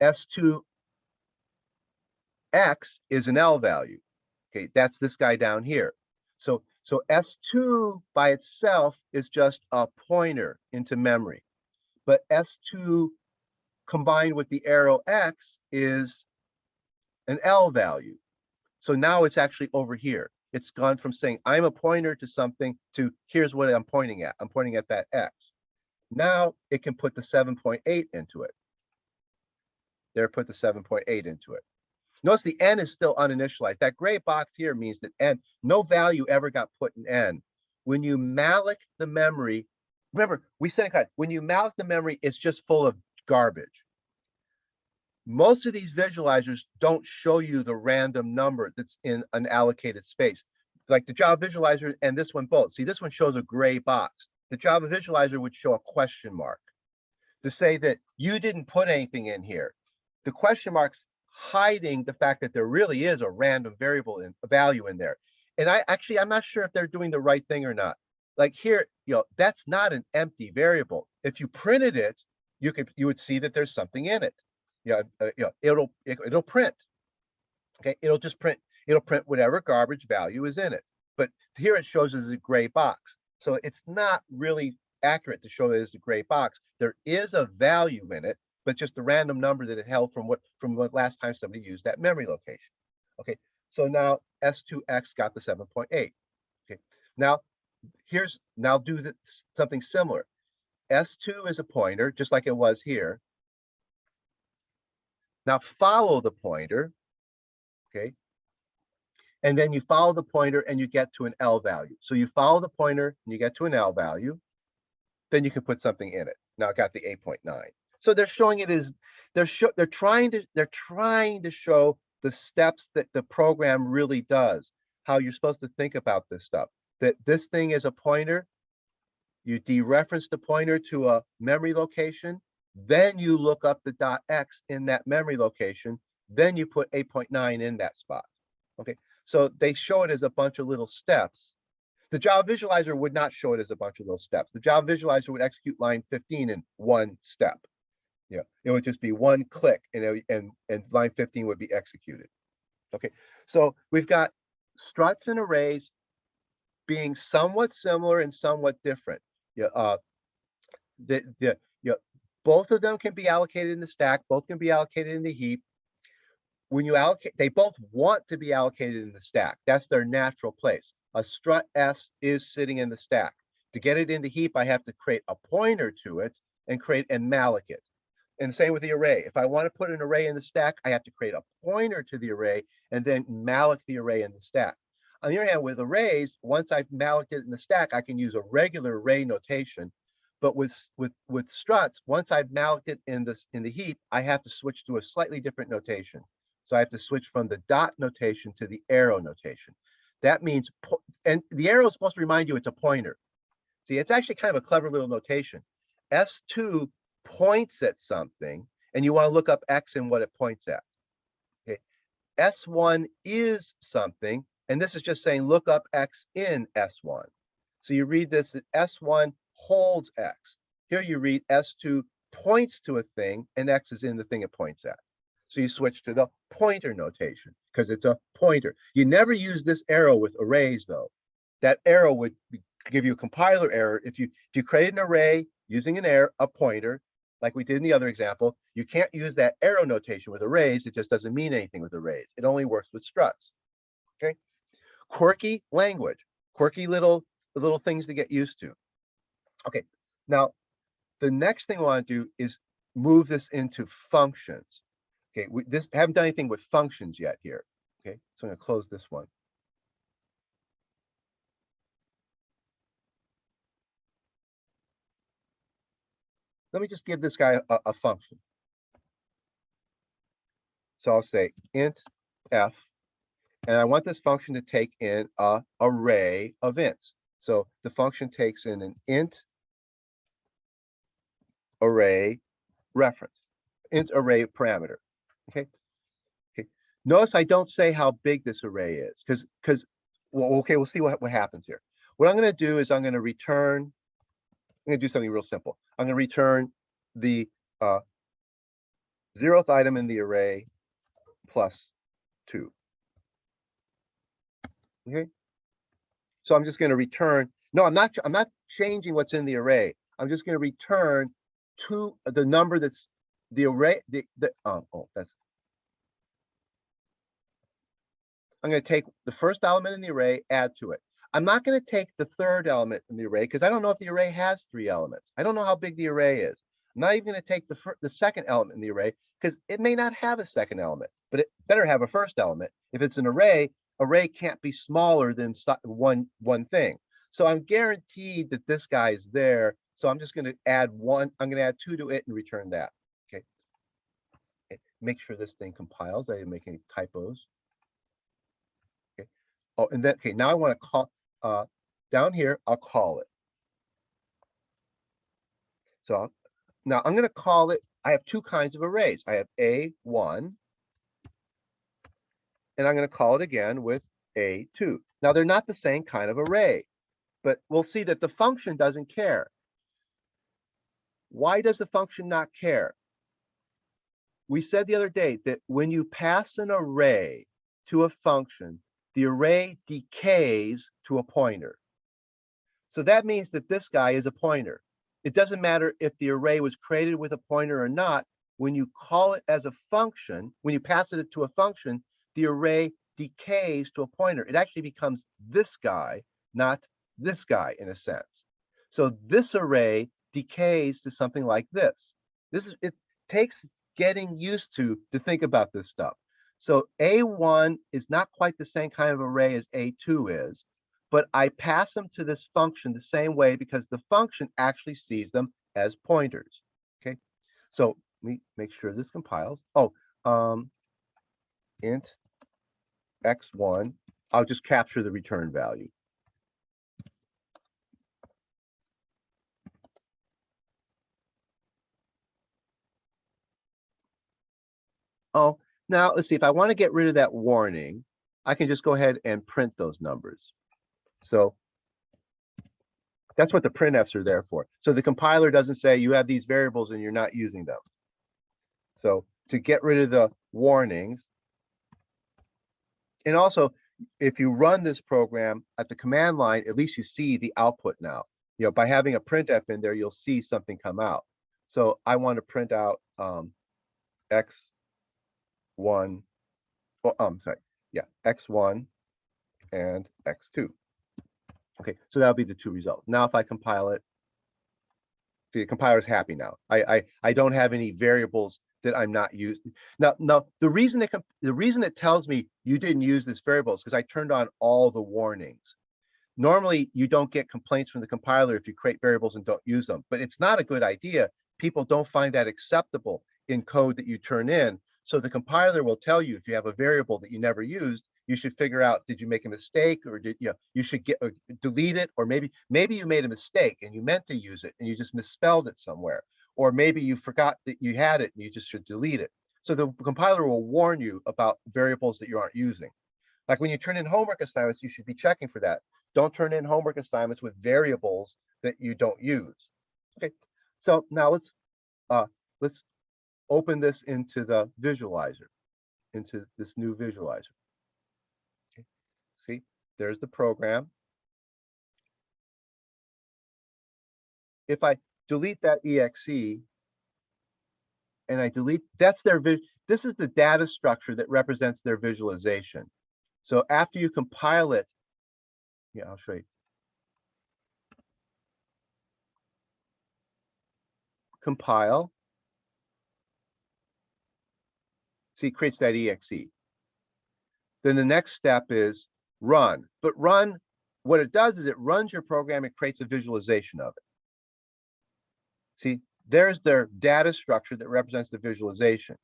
S2X is an L value. Okay, that's this guy down here. So S2 by itself is just a pointer into memory. But S2 combined with the arrow X is an L value. So now it's actually over here. It's gone from saying I'm a pointer to something to here's what I'm pointing at. I'm pointing at that X. Now it can put the 7.8 into it. There, put the 7.8 into it. Notice the N is still uninitialized. That gray box here means that N, no value ever got put in N. When you malloc the memory, remember, we said when you malloc the memory, it's just full of garbage. Most of these visualizers don't show you the random number that's in an allocated space. Like the Java visualizer and this one both. See, this one shows a gray box. The Java visualizer would show a question mark to say that you didn't put anything in here. The question mark's hiding the fact that there really is a random variable in a value in there. And I'm not sure if they're doing the right thing or not. Like here, that's not an empty variable. If you printed it, you would see that there's something in it. It'll print. Okay, it'll print whatever garbage value is in it. But here it shows as a gray box. So it's not really accurate to show that it's a gray box. There is a value in it, but just the random number that it held from what last time somebody used that memory location. Okay, so now S2X got the 7.8. Okay, now do something similar. S2 is a pointer, just like it was here. Now follow the pointer, okay? And then you follow the pointer and you get to an L value. So you follow the pointer and you get to an L value, then you can put something in it. Now I got the 8.9. So they're showing it as they're trying to show the steps that the program really does, how you're supposed to think about this stuff. That this thing is a pointer, you dereference the pointer to a memory location, then you look up the .x in that memory location, then you put 8.9 in that spot. Okay, so they show it as a bunch of little steps. The Java visualizer would not show it as a bunch of little steps. The Java visualizer would execute line 15 in one step. Yeah, it would just be one click, and line 15 would be executed. Okay, so we've got struts and arrays being somewhat similar and somewhat different. Yeah, both of them can be allocated in the stack. Both can be allocated in the heap. When you allocate, they both want to be allocated in the stack. That's their natural place. A strut S is sitting in the stack. To get it in the heap, I have to create a pointer to it and malloc it. And same with the array. If I want to put an array in the stack, I have to create a pointer to the array and then malloc the array in the stack. On the other hand, with arrays, once I've malloced it in the stack, I can use a regular array notation. But with struts, once I've mounted in the heap, I have to switch to a slightly different notation. So I have to switch from the dot notation to the arrow notation. That means, and the arrow is supposed to remind you it's a pointer. See, it's actually kind of a clever little notation. S2 points at something, and you want to look up X and what it points at. Okay. S1 is something, and this is just saying look up X in S1. So you read this, S1 holds X. Here you read S2 points to a thing, and X is in the thing it points at. So you switch to the pointer notation because it's a pointer. You never use this arrow with arrays, though. That arrow would give you a compiler error. If you create an array using a pointer, like we did in the other example, you can't use that arrow notation with arrays. It just doesn't mean anything with arrays. It only works with struts. Okay. Quirky language, quirky little things to get used to. Okay. Now, the next thing I want to do is move this into functions. Okay. We haven't done anything with functions yet here. Okay. So I'm going to close this one. Let me just give this guy a function. So I'll say int f, and I want this function to take in an array of ints. So the function takes in an int array reference, int array parameter. Okay. Okay. Notice I don't say how big this array is because well, okay, we'll see what happens here. What I'm going to do is I'm going to return. I'm going to do something real simple. I'm going to return the 0th item in the array plus 2. Okay. So I'm just going to return. No, I'm not changing what's in the array. I'm just going to return to the number that's the array. I'm going to take the first element in the array, add to it. I'm not going to take the third element in the array because I don't know if the array has 3 elements. I don't know how big the array is. I'm not even going to take the second element in the array because it may not have a second element, but it better have a first element. If it's an array can't be smaller than one thing. So I'm guaranteed that this guy is there. So I'm just going to add 1. I'm going to add 2 to it and return that. Okay. Make sure this thing compiles. I didn't make any typos. Okay. Oh, and then, okay, now I want to call down here, I'll call it. So now I'm going to call it, I have 2 kinds of arrays. I have A1, and I'm going to call it again with A2. Now they're not the same kind of array, but we'll see that the function doesn't care. Why does the function not care? We said the other day that when you pass an array to a function, the array decays to a pointer. So that means that this guy is a pointer. It doesn't matter if the array was created with a pointer or not. When you call it as a function, when you pass it to a function, the array decays to a pointer. It actually becomes this guy, not this guy in a sense. So this array decays to something like this. It takes getting used to think about this stuff. So A1 is not quite the same kind of array as A2 is, but I pass them to this function the same way because the function actually sees them as pointers. Okay, so let me make sure this compiles. Oh, int x1, I'll just capture the return value. Oh, now let's see, if I want to get rid of that warning, I can just go ahead and print those numbers. So that's what the printfs are there for. So the compiler doesn't say you have these variables and you're not using them. So to get rid of the warnings, and also if you run this program at the command line, at least you see the output now. You know, by having a printf in there, you'll see something come out. So I want to print out x1, oh, sorry, yeah, x1 and x2. Okay, so that'll be the 2 results. Now, if I compile it, the compiler is happy now. I don't have any variables that I'm not using. Now the reason it tells me you didn't use this variable is because I turned on all the warnings. Normally, you don't get complaints from the compiler if you create variables and don't use them, but it's not a good idea. People don't find that acceptable in code that you turn in. So the compiler will tell you if you have a variable that you never used, you should figure out, did you make a mistake, or did you should delete it, or maybe you made a mistake and you meant to use it and you just misspelled it somewhere, or maybe you forgot that you had it and you just should delete it. So the compiler will warn you about variables that you aren't using. Like when you turn in homework assignments, you should be checking for that. Don't turn in homework assignments with variables that you don't use. Okay, so now let's open this into the visualizer, into this new visualizer. Okay. See, there's the program. If I delete that exe and I delete, that's their this is the data structure that represents their visualization. So after you compile it, yeah, I'll show you. Compile. See, it creates that exe. Then the next step is run. But run, what it does is it runs your program, it creates a visualization of it. See, there's their data structure that represents the visualization.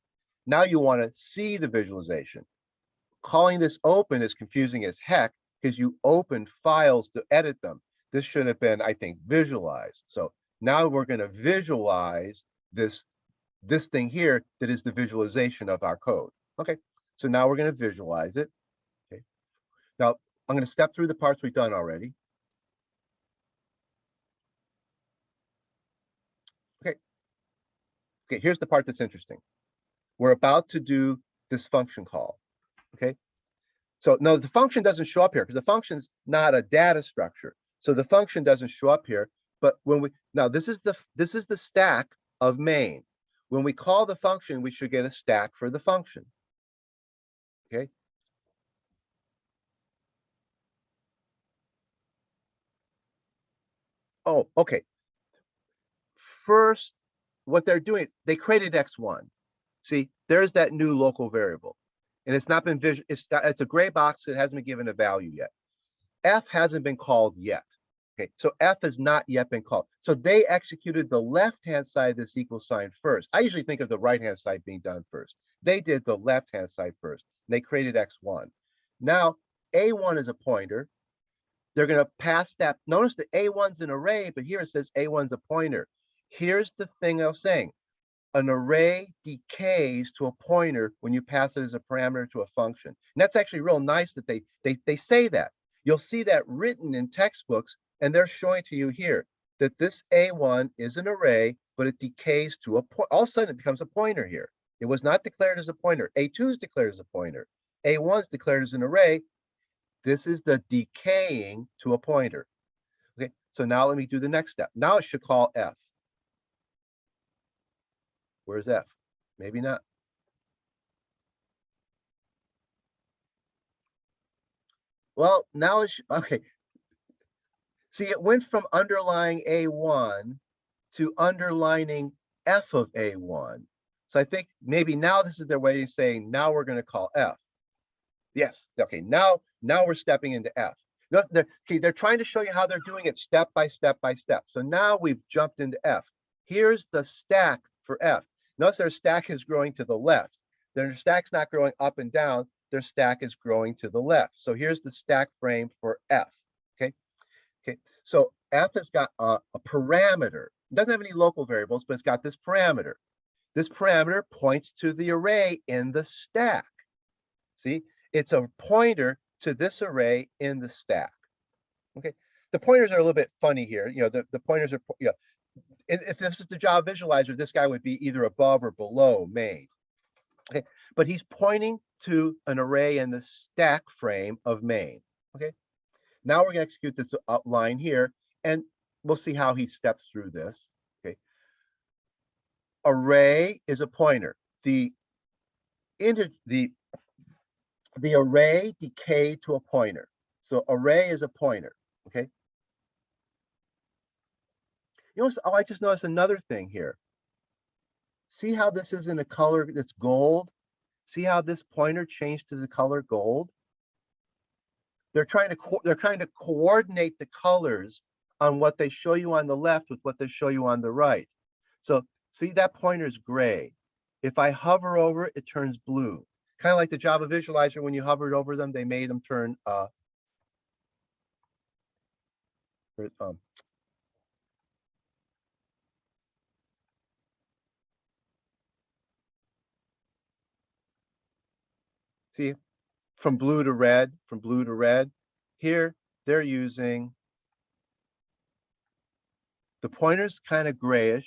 Now you want to see the visualization. Calling this open is confusing as heck because you open files to edit them. This should have been, I think, visualized. So now we're going to visualize this thing here that is the visualization of our code. Okay, so now we're going to visualize it. Okay, now I'm going to step through the parts we've done already. Okay, here's the part that's interesting. We're about to do this function call. Okay, so no, the function doesn't show up here because the function's not a data structure. So the function doesn't show up here. But when we now this is the stack of main. When we call the function, we should get a stack for the function. Okay. Oh, okay. First, what they're doing, they created x1. See, there's that new local variable. And it's not been it's a gray box that hasn't been given a value yet. F hasn't been called yet. Okay, so F has not yet been called. So they executed the left-hand side of this equal sign first. I usually think of the right-hand side being done first. They did the left-hand side first. And they created x1. Now, A1 is a pointer. They're going to pass that. Notice that A1's an array, but here it says A1's a pointer. Here's the thing I was saying. An array decays to a pointer when you pass it as a parameter to a function. And that's actually real nice that they say that. You'll see that written in textbooks, and they're showing to you here that this A1 is an array, but it decays to a point. All of a sudden, it becomes a pointer here. It was not declared as a pointer. A2 is declared as a pointer. A1 is declared as an array. This is the decaying to a pointer. Okay, so now let me do the next step. Now it should call F. Where's F? Maybe not. Well, now it's okay. See, it went from underlying A1 to underlining F of A1. So I think maybe now this is their way of saying, now we're going to call F. Yes. Okay. Now we're stepping into F. No, they're trying to show you how they're doing it step by step by step. So now we've jumped into F. Here's the stack for F. Notice their stack is growing to the left. Their stack's not growing up and down. Their stack is growing to the left. So here's the stack frame for F. Okay. Okay. So F has got a parameter. It doesn't have any local variables, but it's got this parameter. This parameter points to the array in the stack. See, it's a pointer to this array in the stack. Okay. The pointers are a little bit funny here. You know, the pointers are, you know, if this is the Java visualizer, this guy would be either above or below main. Okay, but he's pointing to an array in the stack frame of main. Okay, now we're going to execute this line here, and we'll see how he steps through this. Okay, array is a pointer. The array decayed to a pointer. So array is a pointer. Okay. You know, oh, I just noticed another thing here. See how this is in a color that's gold? See how this pointer changed to the color gold? they're trying to coordinate the colors on what they show you on the left with what they show you on the right. So see, that pointer's gray. If I hover over it, it turns blue. Kind of like the Java visualizer, when you hovered over them, they made them turn see, from blue to red, from blue to red. Here, they're using, the pointer's kind of grayish.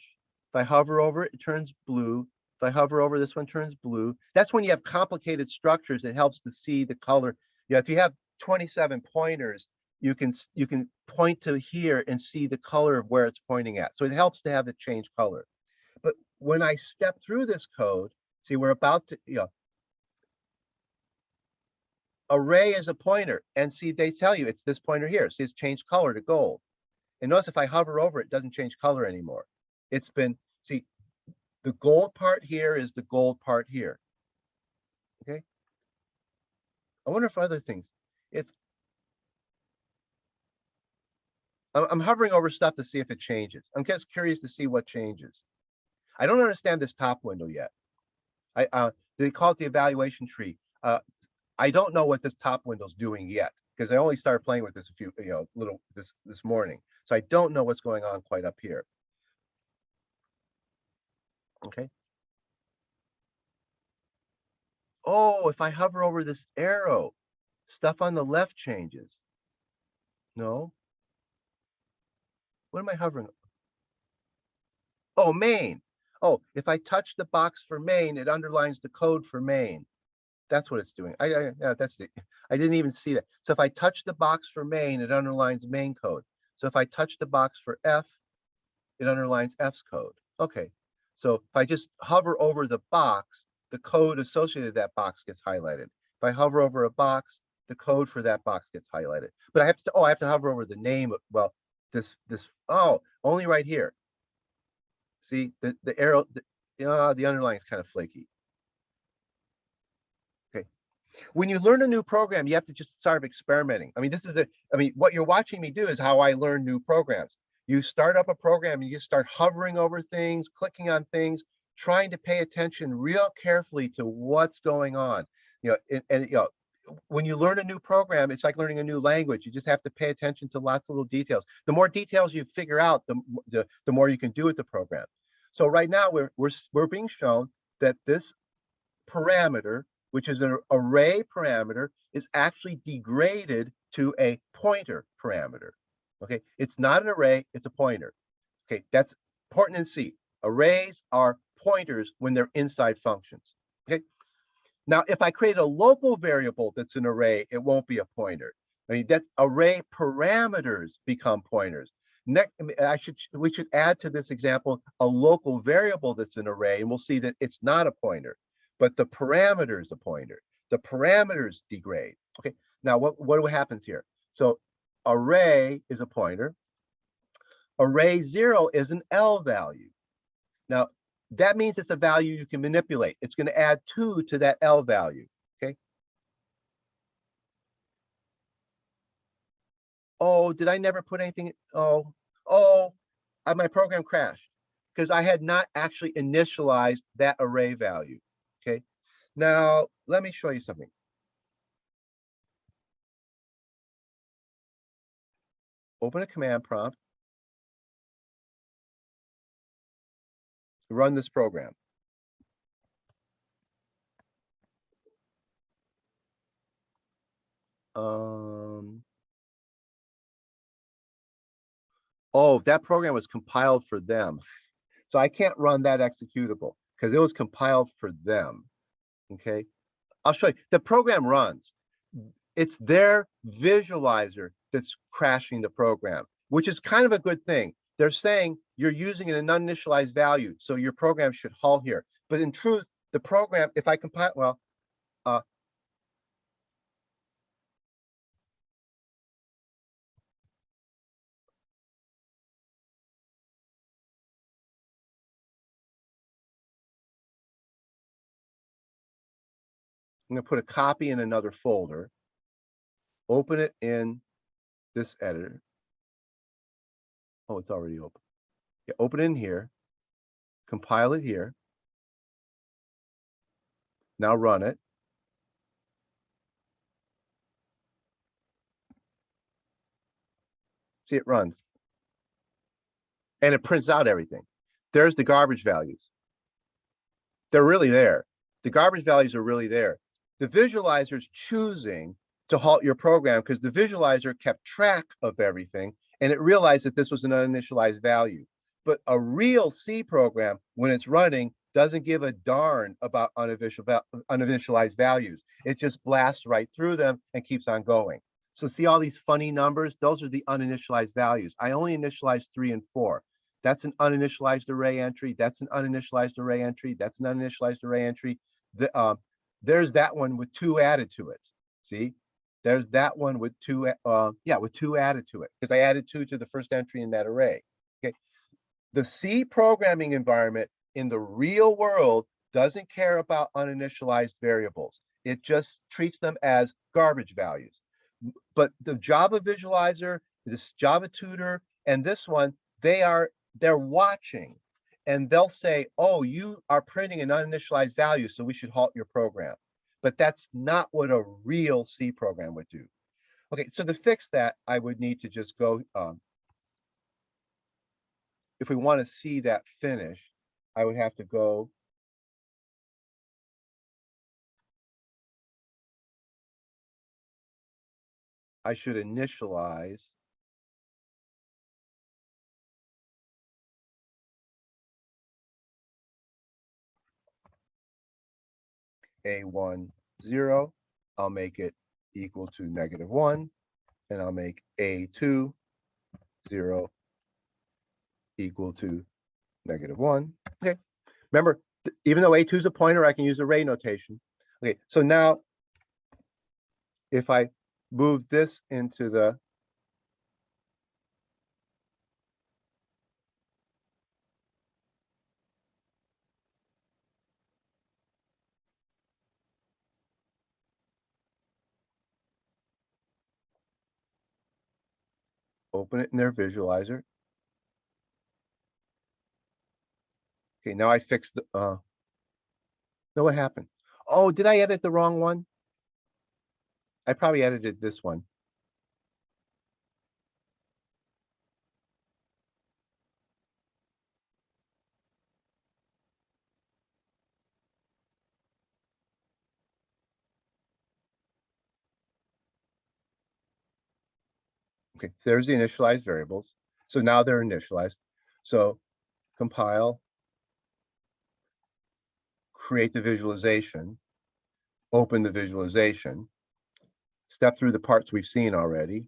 If I hover over it, it turns blue. If I hover over this one, turns blue. That's when you have complicated structures, it helps to see the color. Yeah, if you have 27 pointers, you can point to here and see the color of where it's pointing at. So it helps to have it change color. But when I step through this code, see, we're about to, array is a pointer, and see, they tell you it's this pointer here. See, it's changed color to gold. And notice if I hover over it, it doesn't change color anymore. It's been, see, the gold part here is the gold part here. Okay. I wonder if other things, if I'm hovering over stuff to see if it changes. I'm just curious to see what changes. I don't understand this top window yet. They call it the evaluation tree. I don't know what this top window's doing yet, because I only started playing with this a few, this morning. So I don't know what's going on quite up here. Okay. Oh, if I hover over this arrow, stuff on the left changes. No. What am I hovering? Oh, main. Oh, if I touch the box for main, it underlines the code for main. That's what it's doing. Yeah, that's the, I didn't even see that. So if I touch the box for main, it underlines main code. So if I touch the box for F, it underlines F's code. Okay. So if I just hover over the box, the code associated with that box gets highlighted. If I hover over a box, the code for that box gets highlighted. But I have to, I have to hover over the name of, well, only right here. See, the arrow, the underline is kind of flaky. Okay. When you learn a new program, you have to just start experimenting. I mean, what you're watching me do is how I learn new programs. You start up a program and you just start hovering over things, clicking on things, trying to pay attention real carefully to what's going on. When you learn a new program, it's like learning a new language. You just have to pay attention to lots of little details. The more details you figure out, the more you can do with the program. So right now we're being shown that this parameter, which is an array parameter, is actually degraded to a pointer parameter. Okay, it's not an array, it's a pointer. Okay, that's important in C. Arrays are pointers when they're inside functions. Okay. Now, if I create a local variable that's an array, it won't be a pointer. I mean, that's array parameters become pointers. Next, we should add to this example a local variable that's an array, and we'll see that it's not a pointer, but the parameter is a pointer. The parameters degrade. Okay. Now, what happens here? So, array is a pointer. Array 0 is an L value. Now, that means it's a value you can manipulate. It's going to add 2 to that L value. Okay. Oh, did I never put anything? My program crashed because I had not actually initialized that array value. Okay. Now, let me show you something. Open a command prompt. Run this program. Oh, that program was compiled for them. So I can't run that executable because it was compiled for them. Okay. I'll show you. The program runs. It's their visualizer that's crashing the program, which is kind of a good thing. They're saying you're using an uninitialized value, so your program should halt here. But in truth, the program, if I compile, well, I'm going to put a copy in another folder. open it in this editor. Oh, it's already open. Yeah, open it in here, compile it here. Now run it. See, it runs. And it prints out everything. There's the garbage values. They're really there. The garbage values are really there. The visualizer's choosing to halt your program because the visualizer kept track of everything and it realized that this was an uninitialized value. But a real C program, when it's running, doesn't give a darn about uninitialized values. It just blasts right through them and keeps on going. So see all these funny numbers? Those are the uninitialized values. I only initialized 3 and 4. That's an uninitialized array entry. That's an uninitialized array entry. That's an uninitialized array entry. There's that one with 2 added to it. See, there's that one with 2. With 2 added to it because I added 2 to the first entry in that array. Okay, the C programming environment in the real world doesn't care about uninitialized variables. It just treats them as garbage values. But the Java visualizer, this Java tutor, and this one, they're watching and they'll say, oh, you are printing an uninitialized value, so we should halt your program. But that's not what a real C program would do. Okay, so to fix that, I would need to just go, if we want to see that finish, I would have to go I should initialize A1, 0. I'll make it equal to -1, and I'll make A2, 0 equal to -1. Okay. Remember, even though A2 is a pointer, I can use array notation. Okay, so now if I move this into the open it in their visualizer. Okay, now I fixed the no, what happened? Oh, did I edit the wrong one? I probably edited this one. Okay, there's the initialized variables. So now they're initialized. So compile, create the visualization, open the visualization, step through the parts we've seen already.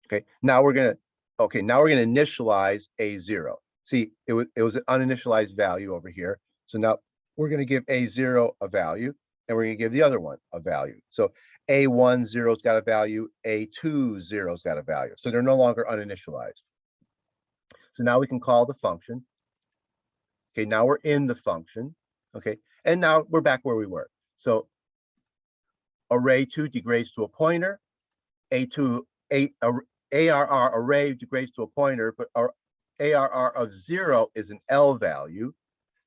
Okay, now we're gonna initialize A0. See, it was an uninitialized value over here. So now we're gonna give A0 a value, and we're gonna give the other one a value. So A1 zero's got a value, A2 zero's got a value. So they're no longer uninitialized. So now we can call the function. Okay, now we're in the function. Okay, and now we're back where we were. So array2 degrades to a pointer, ARR array degrades to a pointer, but our ARR of 0 is an L value.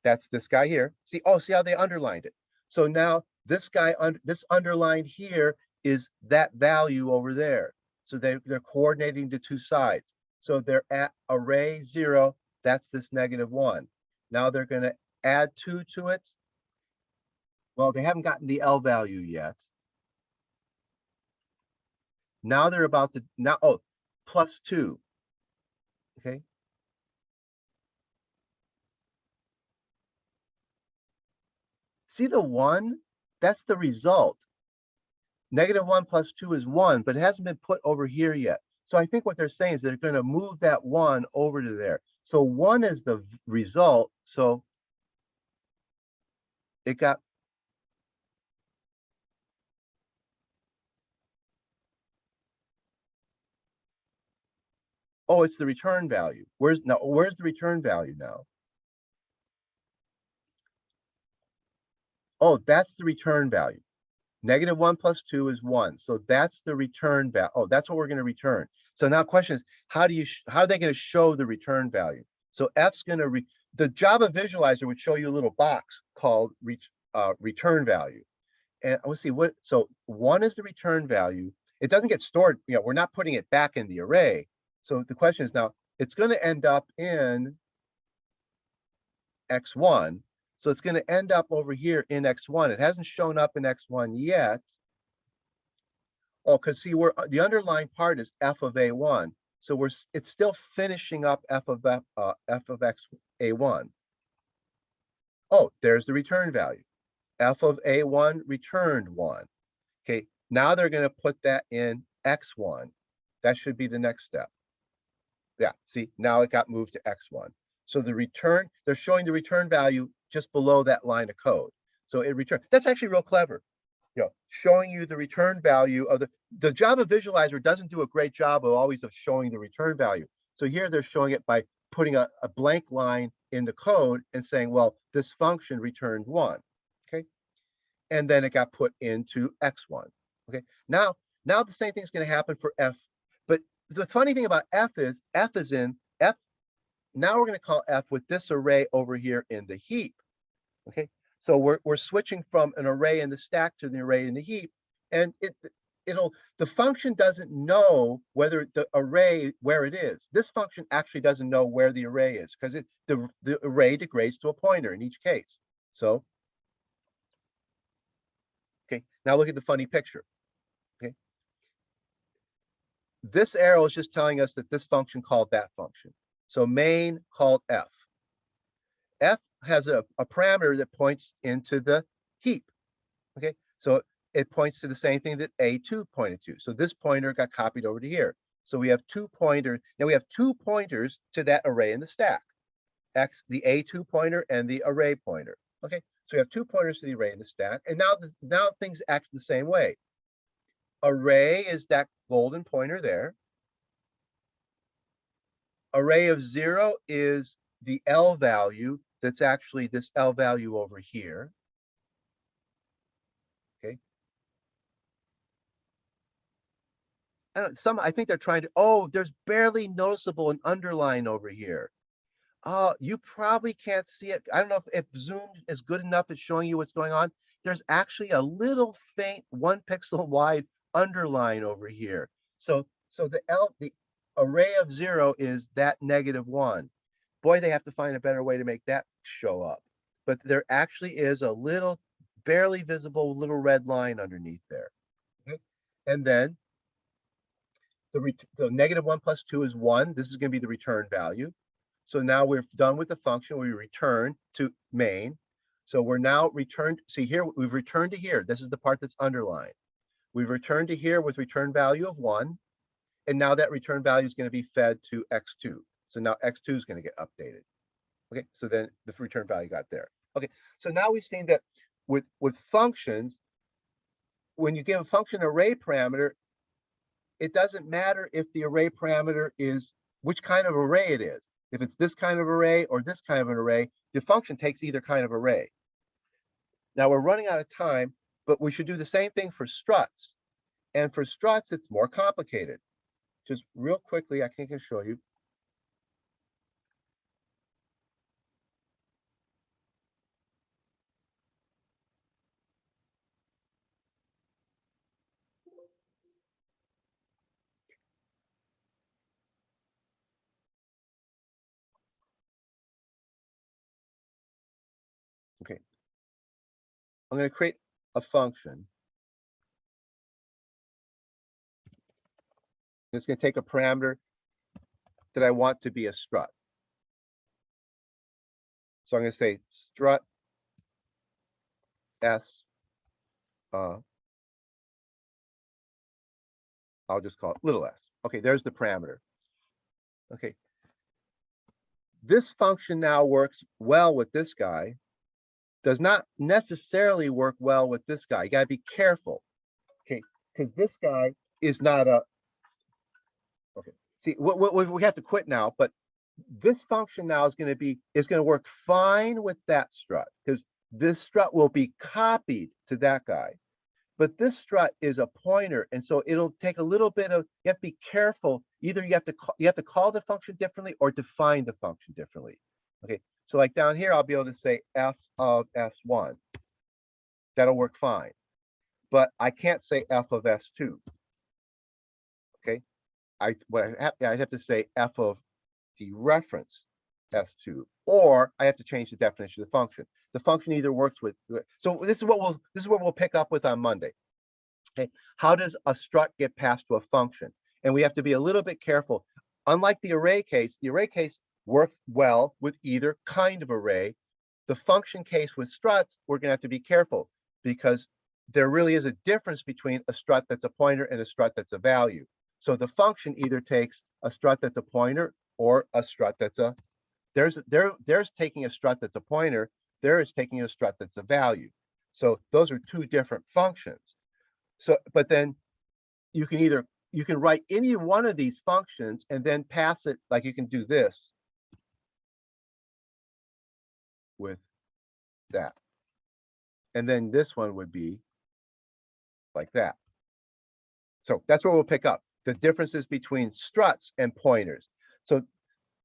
That's this guy here. See how they underlined it. So now this guy, this underlined here is that value over there. So they're coordinating the 2 sides. So they're at array 0, that's this -1. Now they're going to add 2 to it. Well, they haven't gotten the L value yet. Now they're about to, +2. Okay. See the 1? That's the result. -1 + 2 is 1, but it hasn't been put over here yet. So I think what they're saying is they're going to move that 1 over to there. So 1 is the result. So it got, oh, it's the return value. Where's the return value now? Oh, that's the return value. -1 plus 2 is 1. So that's the return value. Oh, that's what we're going to return. So now question is, how are they going to show the return value? So F's going to, the Java visualizer would show you a little box called return value. And let's see what, so 1 is the return value. It doesn't get stored, we're not putting it back in the array. So the question is now, it's going to end up in X1. So it's going to end up over here in X1. It hasn't shown up in X1 yet. Oh, because see, the underlying part is f of A1. So it's still finishing up f of X A1. Oh, there's the return value. F of A1 returned 1. Okay, now they're going to put that in X1. That should be the next step. Yeah, see, now it got moved to X1. So the return, they're showing the return value just below that line of code. So it returned. That's actually real clever. Showing you the return value of the Java visualizer doesn't do a great job of showing the return value. So here they're showing it by putting a blank line in the code and saying, well, this function returned 1. Okay. And then it got put into X1. Okay. Now the same thing is going to happen for F. But the funny thing about F is in F. Now we're going to call F with this array over here in the heap. Okay. So we're switching from an array in the stack to the array in the heap, and the function doesn't know whether the array where it is. This function actually doesn't know where the array is because the array degrades to a pointer in each case. So, okay, now look at the funny picture. Okay, this arrow is just telling us that this function called that function. So main called F. F has a parameter that points into the heap. Okay, so it points to the same thing that A2 pointed to. So this pointer got copied over to here. So we have 2 pointers. Now we have 2 pointers to that array in the stack. The A2 pointer and the array pointer. Okay, so we have 2 pointers to the array in the stack. And now things act the same way. Array is that golden pointer there. Array of 0 is the L value. That's actually this L value over here. Okay. I think they're trying to, oh, there's barely noticeable an underline over here. Oh, you probably can't see it. I don't know if zoom is good enough at showing you what's going on. There's actually a little faint 1 pixel wide underline over here. So the array of 0 is that -1. Boy, they have to find a better way to make that show up. But there actually is a little, barely visible little red line underneath there. Okay? And then the -1 plus 2 is 1. This is going to be the return value. So now we're done with the function. We return to main. So we're now returned. See here, we've returned to here. This is the part that's underlined. We've returned to here with return value of 1. And now that return value is going to be fed to X2. So now X2 is going to get updated. Okay, so then the return value got there. Okay, so now we've seen that with functions, when you give a function array parameter, it doesn't matter if the array parameter is which kind of array it is. If it's this kind of array or this kind of an array, the function takes either kind of array. Now we're running out of time, but we should do the same thing for struts. And for struts, it's more complicated. Just real quickly, I think I can show you. Okay. I'm going to create a function. It's going to take a parameter that I want to be a strut. So I'm going to say strut s. I'll just call it little s. Okay, there's the parameter. Okay. This function now works well with this guy. Does not necessarily work well with this guy. You got to be careful. Okay, because this guy is not a. Okay, see, we have to quit now, but this function now is going to work fine with that strut because this strut will be copied to that guy. but this strut is a pointer, and so it'll take a little bit of, you have to be careful. Either you have to call the function differently or define the function differently. Okay, so like down here, I'll be able to say f of s1. That'll work fine, but I can't say f of s2. Okay, I'd have to say f of dereference s2, or I have to change the definition of the function. The function either works with, so this is what we'll pick up with on Monday. Okay, how does a strut get passed to a function? And we have to be a little bit careful. Unlike the array case works well with either kind of array. The function case with struts, we're going to have to be careful because there really is a difference between a strut that's a pointer and a strut that's a value. So the function either takes a strut that's a pointer or a strut that's a, there's taking a strut that's a pointer, there is taking a strut that's a value. So those are two different functions. So, but then you can write any one of these functions and then pass it, like you can do this with that. And then this one would be like that. So that's where we'll pick up the differences between struts and pointers. So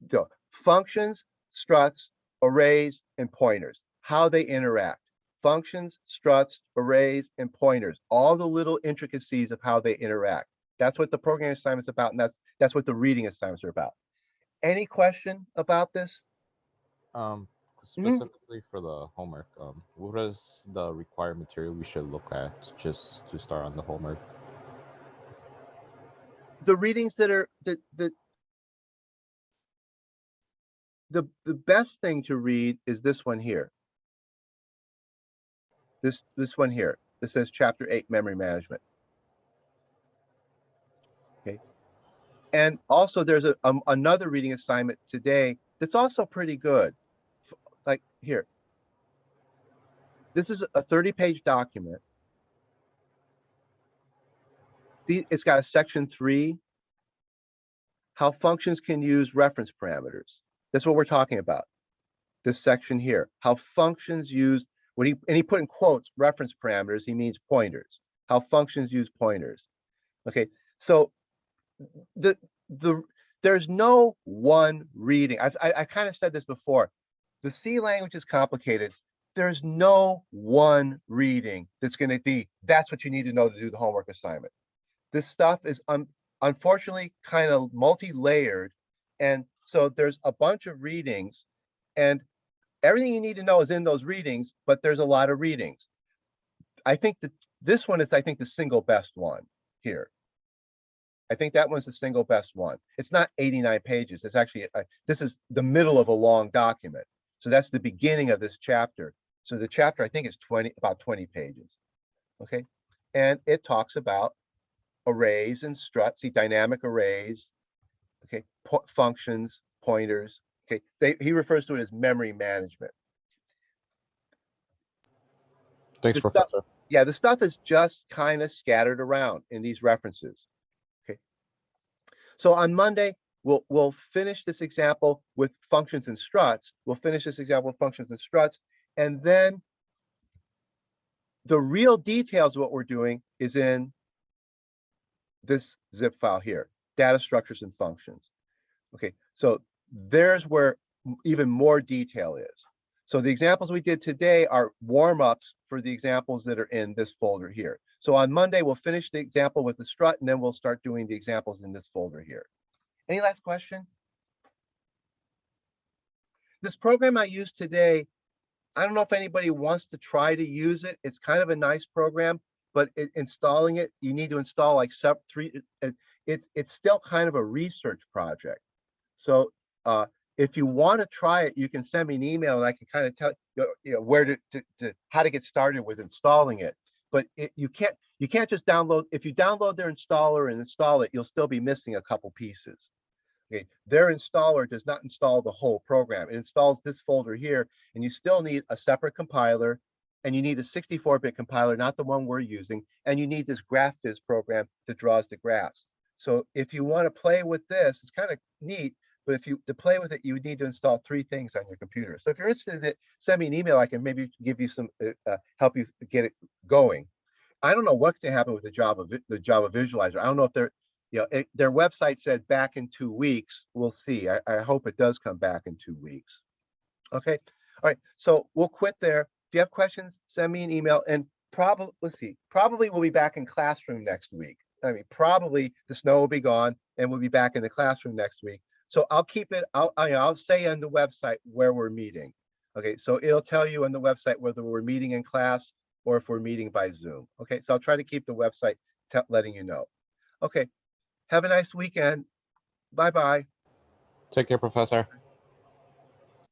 the functions, struts, arrays, and pointers, how they interact. Functions, struts, arrays, and pointers, all the little intricacies of how they interact. That's what the programming assignment is about, and that's what the reading assignments are about. Any question about this? Specifically for the homework, what is the required material we should look at just to start on the homework? The readings that are the best thing to read is this one here. This one here. This says Chapter 8, Memory Management. Okay. And also there's another reading assignment today that's also pretty good. Like here. This is a 30-page document. It's got a section 3, how functions can use reference parameters. That's what we're talking about. This section here, how functions use, and he put in quotes reference parameters, he means pointers. How functions use pointers. Okay, so there's no one reading. I kind of said this before. The C language is complicated. There's no one reading that's going to be, that's what you need to know to do the homework assignment. This stuff is unfortunately kind of multi-layered. And so there's a bunch of readings and everything you need to know is in those readings, but there's a lot of readings. I think that this one is, I think, the single best one here. I think that one's the single best one. It's not 89 pages. It's actually, this is the middle of a long document. So that's the beginning of this chapter. So the chapter, I think, is about 20 pages. Okay. And it talks about arrays and struts, see, dynamic arrays, okay, functions, pointers, okay. He refers to it as memory management. Thanks, Professor. Yeah, the stuff is just kind of scattered around in these references. Okay. So on Monday, we'll finish this example with functions and struts. We'll finish this example with functions and struts, and then the real details of what we're doing is in this zip file here, data structures and functions. Okay, so there's where even more detail is. So the examples we did today are warm-ups for the examples that are in this folder here. So on Monday, we'll finish the example with the strut, and then we'll start doing the examples in this folder here. Any last question? This program I used today, I don't know if anybody wants to try to use it. It's kind of a nice program, but installing it, you need to install like it's still kind of a research project. So if you want to try it, you can send me an email and I can kind of tell you know where how to get started with installing it. But you can't just download. If you download their installer and install it, you'll still be missing a couple pieces. Okay, their installer does not install the whole program. It installs this folder here, and you still need a separate compiler, and you need a 64-bit compiler, not the one we're using, and you need this GraphViz program that draws the graphs. So if you want to play with this, it's kind of neat, but to play with it, you would need to install 3 things on your computer. So if you're interested in it, send me an email. I can maybe give you some, help you get it going. I don't know what's gonna happen with the Java visualizer. I don't know if they're, their website said back in 2 weeks. We'll see. I hope it does come back in 2 weeks. Okay. All right. So we'll quit there. If you have questions, send me an email, and probably we'll be back in classroom next week. I mean, probably the snow will be gone and we'll be back in the classroom next week. So I'll keep it, I'll say on the website where we're meeting. Okay, so it'll tell you on the website whether we're meeting in class or if we're meeting by Zoom. Okay, so I'll try to keep the website letting you know. Okay, have a nice weekend. Bye-bye. Take care, Professor.